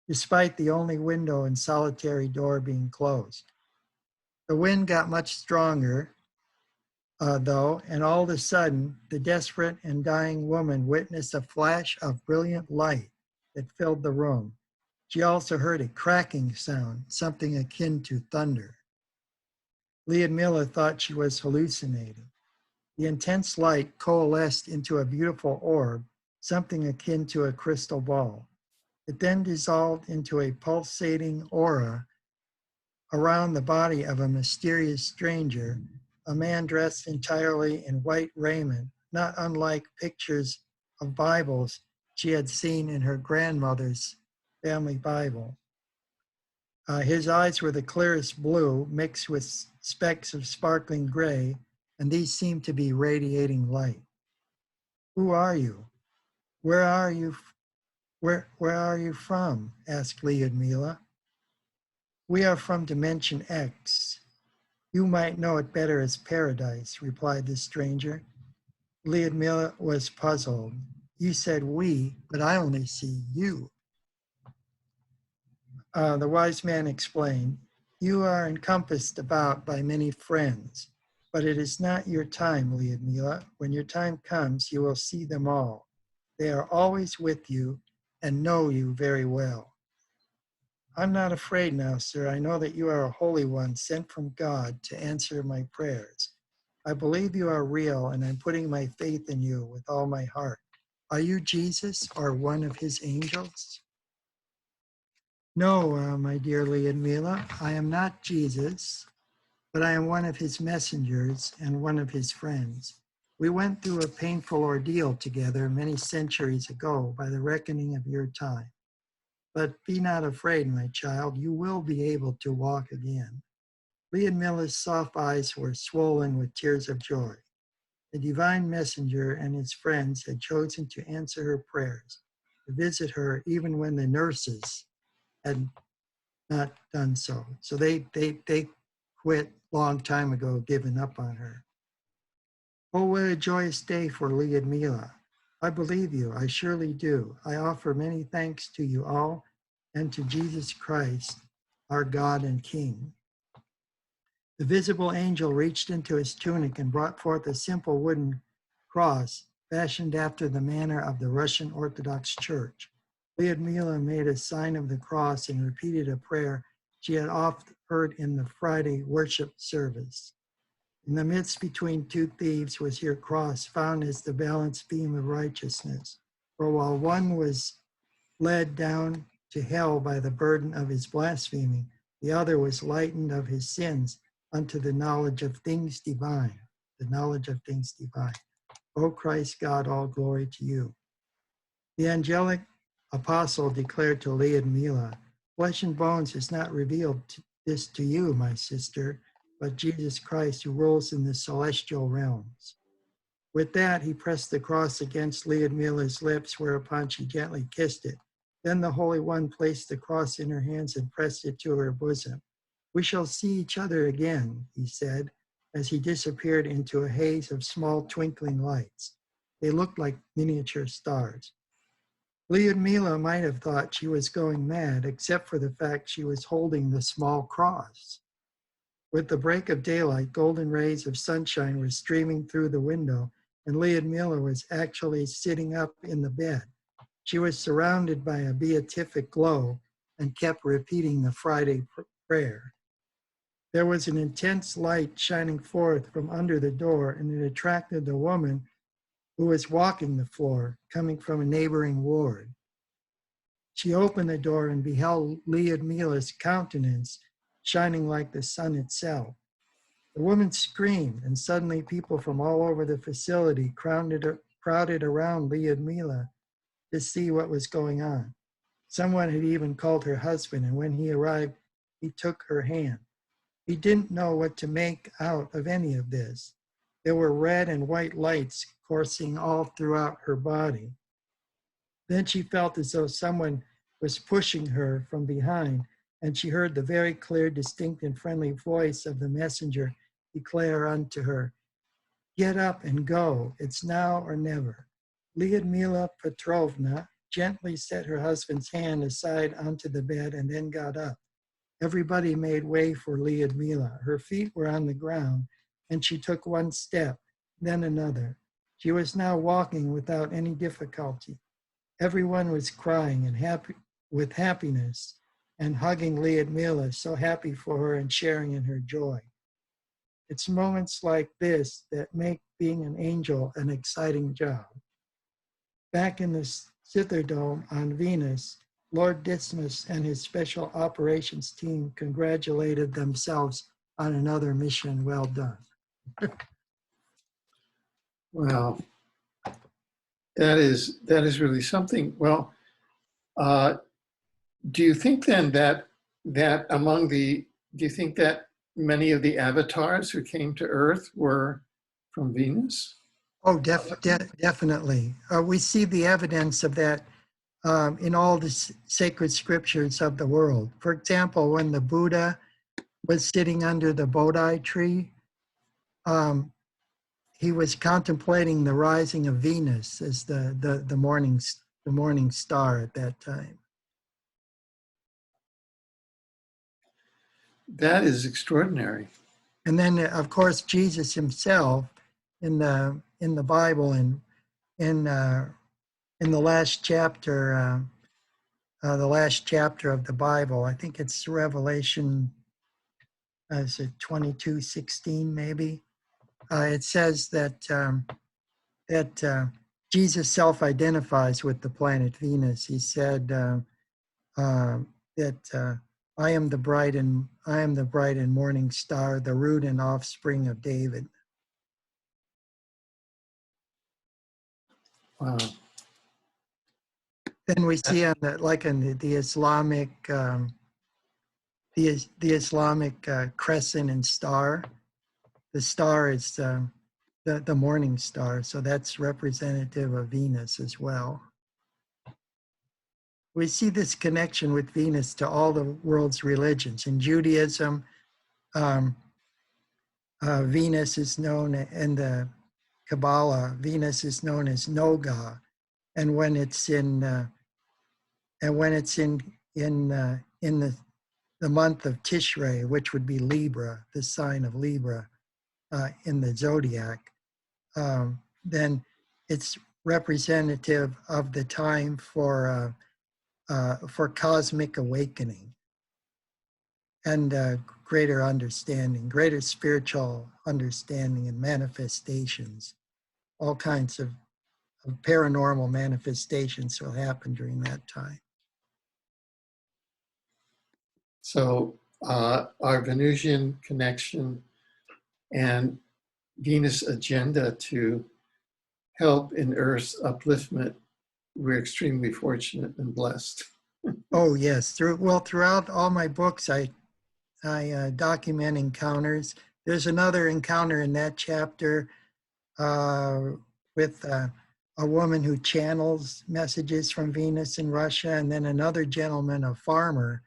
despite the only window and solitary door being closed. The wind got much stronger, though, and all of a sudden, the desperate and dying woman witnessed a flash of brilliant light that filled the room. She also heard a cracking sound, something akin to thunder. Lyudmila thought she was hallucinating. The intense light coalesced into a beautiful orb, something akin to a crystal ball. It then dissolved into a pulsating aura around the body of a mysterious stranger, a man dressed entirely in white raiment, not unlike pictures of Bibles she had seen in her grandmother's family Bible. His eyes were the clearest blue, mixed with specks of sparkling gray, and these seemed to be radiating light. "Who are you? Where are you? Where are you from?" asked Lyudmila. "We are from Dimension X. You might know it better as paradise," replied the stranger. Lyudmila was puzzled. "You said we, but I only see you." The wise man explained, "You are encompassed about by many friends, but it is not your time, Lyudmila. When your time comes, you will see them all. They are always with you and know you very well." "I'm not afraid now, sir. I know that you are a holy one sent from God to answer my prayers. I believe you are real, and I'm putting my faith in you with all my heart. Are you Jesus or one of his angels?" "No, my dear Lyudmila, I am not Jesus, but I am one of his messengers and one of his friends. We went through a painful ordeal together many centuries ago by the reckoning of your time. But be not afraid, my child, you will be able to walk again." Lyudmila's soft eyes were swollen with tears of joy. The divine messenger and his friends had chosen to answer her prayers, to visit her even when the nurses had not done so. So they quit long time ago, giving up on her. Oh, what a joyous day for Lyudmila. I believe you, I surely do. I offer many thanks to you all and to Jesus Christ, our God and King. The visible angel reached into his tunic and brought forth a simple wooden cross fashioned after the manner of the Russian Orthodox Church. Lyudmila made a sign of the cross and repeated a prayer she had oft heard in the Friday worship service. In the midst between two thieves was your cross, found as the balanced beam of righteousness. For while one was led down to hell by the burden of his blaspheming, the other was lightened of his sins unto the knowledge of things divine, the knowledge of things divine. O Christ God, all glory to you. The angelic apostle declared to Lyudmila, "Flesh and bones has not revealed this to you, my sister, but Jesus Christ who rules in the celestial realms." With that, he pressed the cross against Lyudmila's lips, whereupon she gently kissed it. Then the Holy One placed the cross in her hands and pressed it to her bosom. "We shall see each other again," he said, as he disappeared into a haze of small twinkling lights. They looked like miniature stars. Lyudmila might have thought she was going mad, except for the fact she was holding the small cross. With the break of daylight, golden rays of sunshine were streaming through the window, and Lyudmila was actually sitting up in the bed. She was surrounded by a beatific glow and kept repeating the Friday prayer. There was an intense light shining forth from under the door, and it attracted the woman who was walking the floor, coming from a neighboring ward. She opened the door and beheld Lyudmila's countenance shining like the sun itself. The woman screamed, and suddenly people from all over the facility crowded around Lyudmila to see what was going on. Someone had even called her husband, and when he arrived, he took her hand. He didn't know what to make out of any of this. There were red and white lights coursing all throughout her body. Then she felt as though someone was pushing her from behind, and she heard the very clear, distinct, and friendly voice of the messenger declare unto her, "Get up and go. It's now or never." Lyudmila Petrovna gently set her husband's hand aside onto the bed and then got up. Everybody made way for Lyudmila. Her feet were on the ground, and she took one step, then another. She was now walking without any difficulty. Everyone was crying and happy with happiness and hugging Lyudmila, so happy for her and sharing in her joy. It's moments like this that make being an angel an exciting job. Back in the Citherdome on Venus, Lord Dismas and his special operations team congratulated themselves on another mission well done. Wow. That is really something. Well, do you think then that do you think that many of the avatars who came to Earth were from Venus? Oh, definitely. We see the evidence of that in all the sacred scriptures of the world. For example, when the Buddha was sitting under the Bodhi tree, he was contemplating the rising of Venus as the morning star at that time. That is extraordinary. And then, of course, Jesus himself in the Bible and in the last chapter of the Bible, I think it's Revelation, is it 22:16 maybe? It says that Jesus self-identifies with the planet Venus. He said that I am the bright and morning star, the root and offspring of David. Wow. Then we see on the Islamic the Islamic crescent and star. The star is the morning star, so that's representative of Venus as well. We see this connection with Venus to all the world's religions. In Judaism, Venus is known, in the Kabbalah, Venus is known as Noga, and when it's in the month of Tishrei, which would be Libra, the sign of Libra in the zodiac, then it's representative of the time for cosmic awakening and greater understanding, greater spiritual understanding and manifestations. All kinds of paranormal manifestations will happen during that time. So our Venusian connection and Venus agenda to help in Earth's upliftment, we're extremely fortunate and blessed. Oh yes, throughout all my books, I document encounters. There's another encounter in that chapter with a woman who channels messages from Venus in Russia, and then another gentleman, a farmer,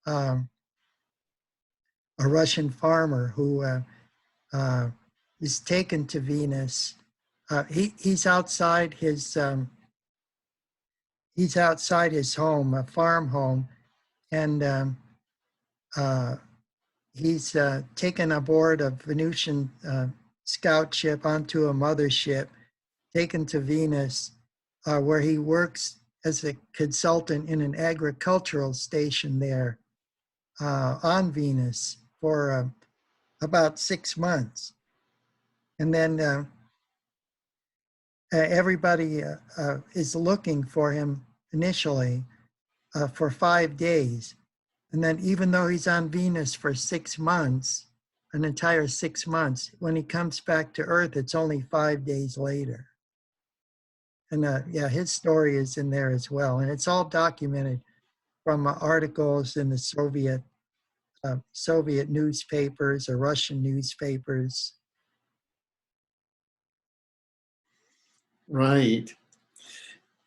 a Russian farmer who is taken to Venus. He's outside his he's outside his home, a farm home, and he's taken aboard a Venusian scout ship onto a mothership, taken to Venus, where he works as a consultant in an agricultural station there on Venus for about 6 months. And then everybody is looking for him initially for 5 days. And then even though he's on Venus for 6 months, an entire 6 months, when he comes back to Earth, it's only 5 days later. And yeah, his story is in there as well. And it's all documented from articles in the Soviet newspapers or Russian newspapers. Right.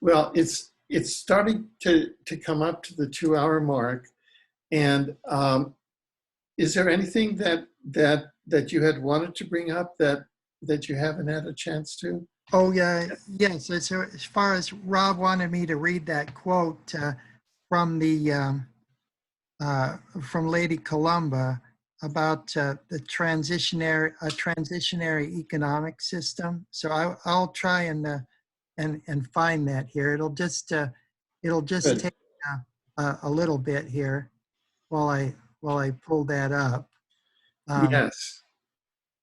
Well, it's starting to come up to the 2-hour mark. And is there anything that you had wanted to bring up that you haven't had a chance to? Oh, yeah, yes. As far as Rob wanted me to read that quote from from Lady Columba about the transitionary economic system. So I'll try and find that here. It'll just Good. take a little bit here while I pull that up. Yes.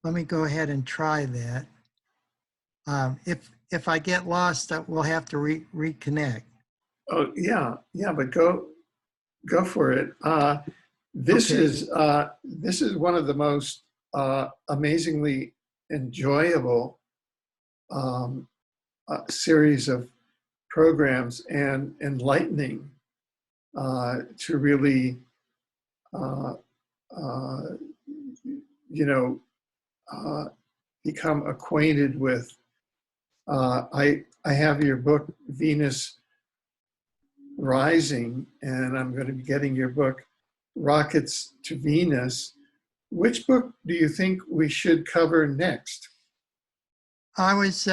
Let me go ahead and try that. If I get lost, we'll have to reconnect. Oh, yeah. But go for it. This Okay. is one of the most amazingly enjoyable series of programs, and enlightening to really become acquainted with. I have your book, Venus Rising, and I'm going to be getting your book, Rockets to Venus. Which book do you think we should cover next? I was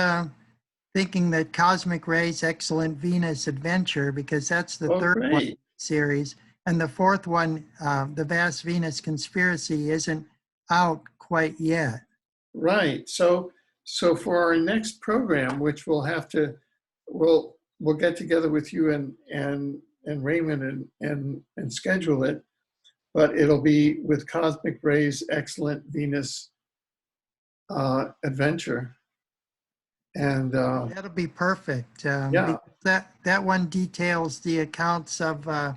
thinking that Cosmic Rays Excellent Venus Adventure, because that's the third one in Great. the series. And the fourth one, The Vast Venus Conspiracy, isn't out quite yet. Right. So for our next program, which we'll get together with you and Raymond and schedule it, but it'll be with Cosmic Rays Excellent Venus Adventure. And That'll be perfect. yeah, Because that one details the accounts of a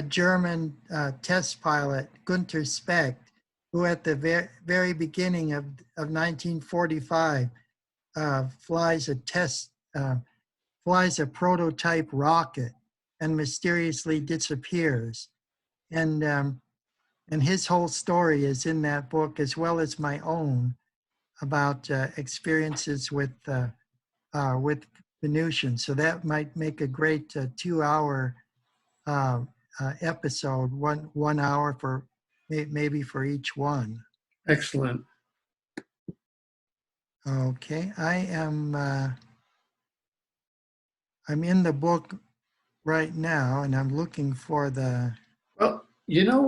German test pilot, Gunter Specht, who at the very beginning of 1945 flies a prototype rocket and mysteriously disappears. And his whole story is in that book, as well as my own, about experiences with Venusians. So that might make a great 2-hour episode, 1 hour for maybe for each one. excellent. Okay, I'm in the book right now, and I'm looking for the. Well, you know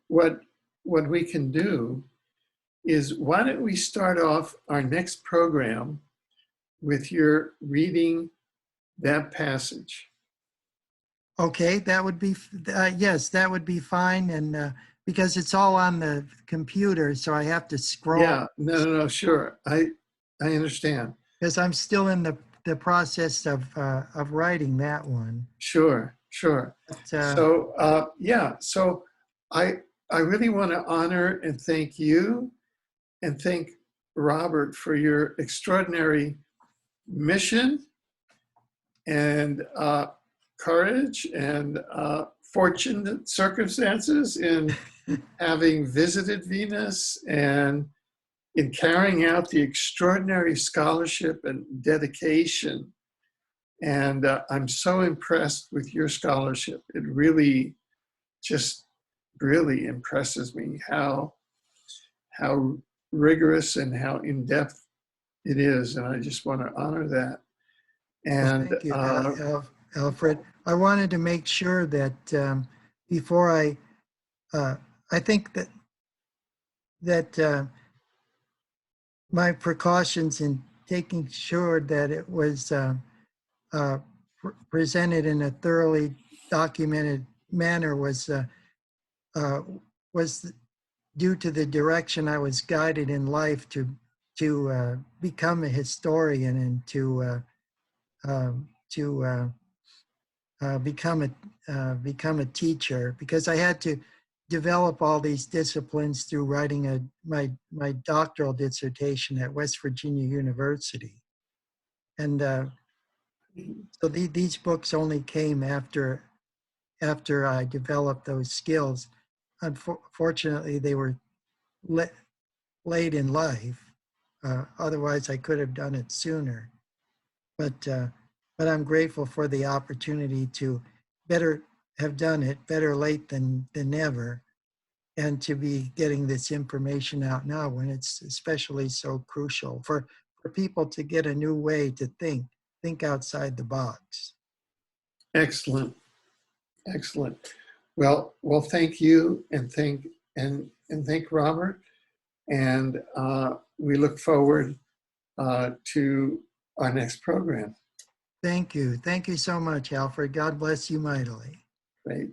what we can do is, why don't we start off our next program with your reading that passage? Okay, that would be yes, that would be fine, and because it's all on the computer, so I have to scroll. Yeah, no, sure. I understand. Because I'm still in the process of writing that one. Sure. But, So I really want to honor and thank you and thank Robert for your extraordinary mission and courage and fortunate circumstances in having visited Venus and in carrying out the extraordinary scholarship and dedication. And I'm so impressed with your scholarship. It really impresses me how rigorous and how in-depth It is, and I just want to honor that. Well, And thank you, Alfred. I wanted to make sure that before I think that my precautions in taking sure that it was presented in a thoroughly documented manner was due to the direction I was guided in life to become a historian and to become a teacher, because I had to develop all these disciplines through writing my doctoral dissertation at West Virginia University. And so these books only came after I developed those skills. Unfortunately, they were late in life. Otherwise, I could have done it sooner. But I'm grateful for the opportunity to better have done it, better late than never, and to be getting this information out now when it's especially so crucial for people to get a new way to think outside the box. excellent, excellent. Well, thank you, and thank Robert, and we look forward to our next program. Thank you. Thank you so much, Alfred. God bless you mightily. Great.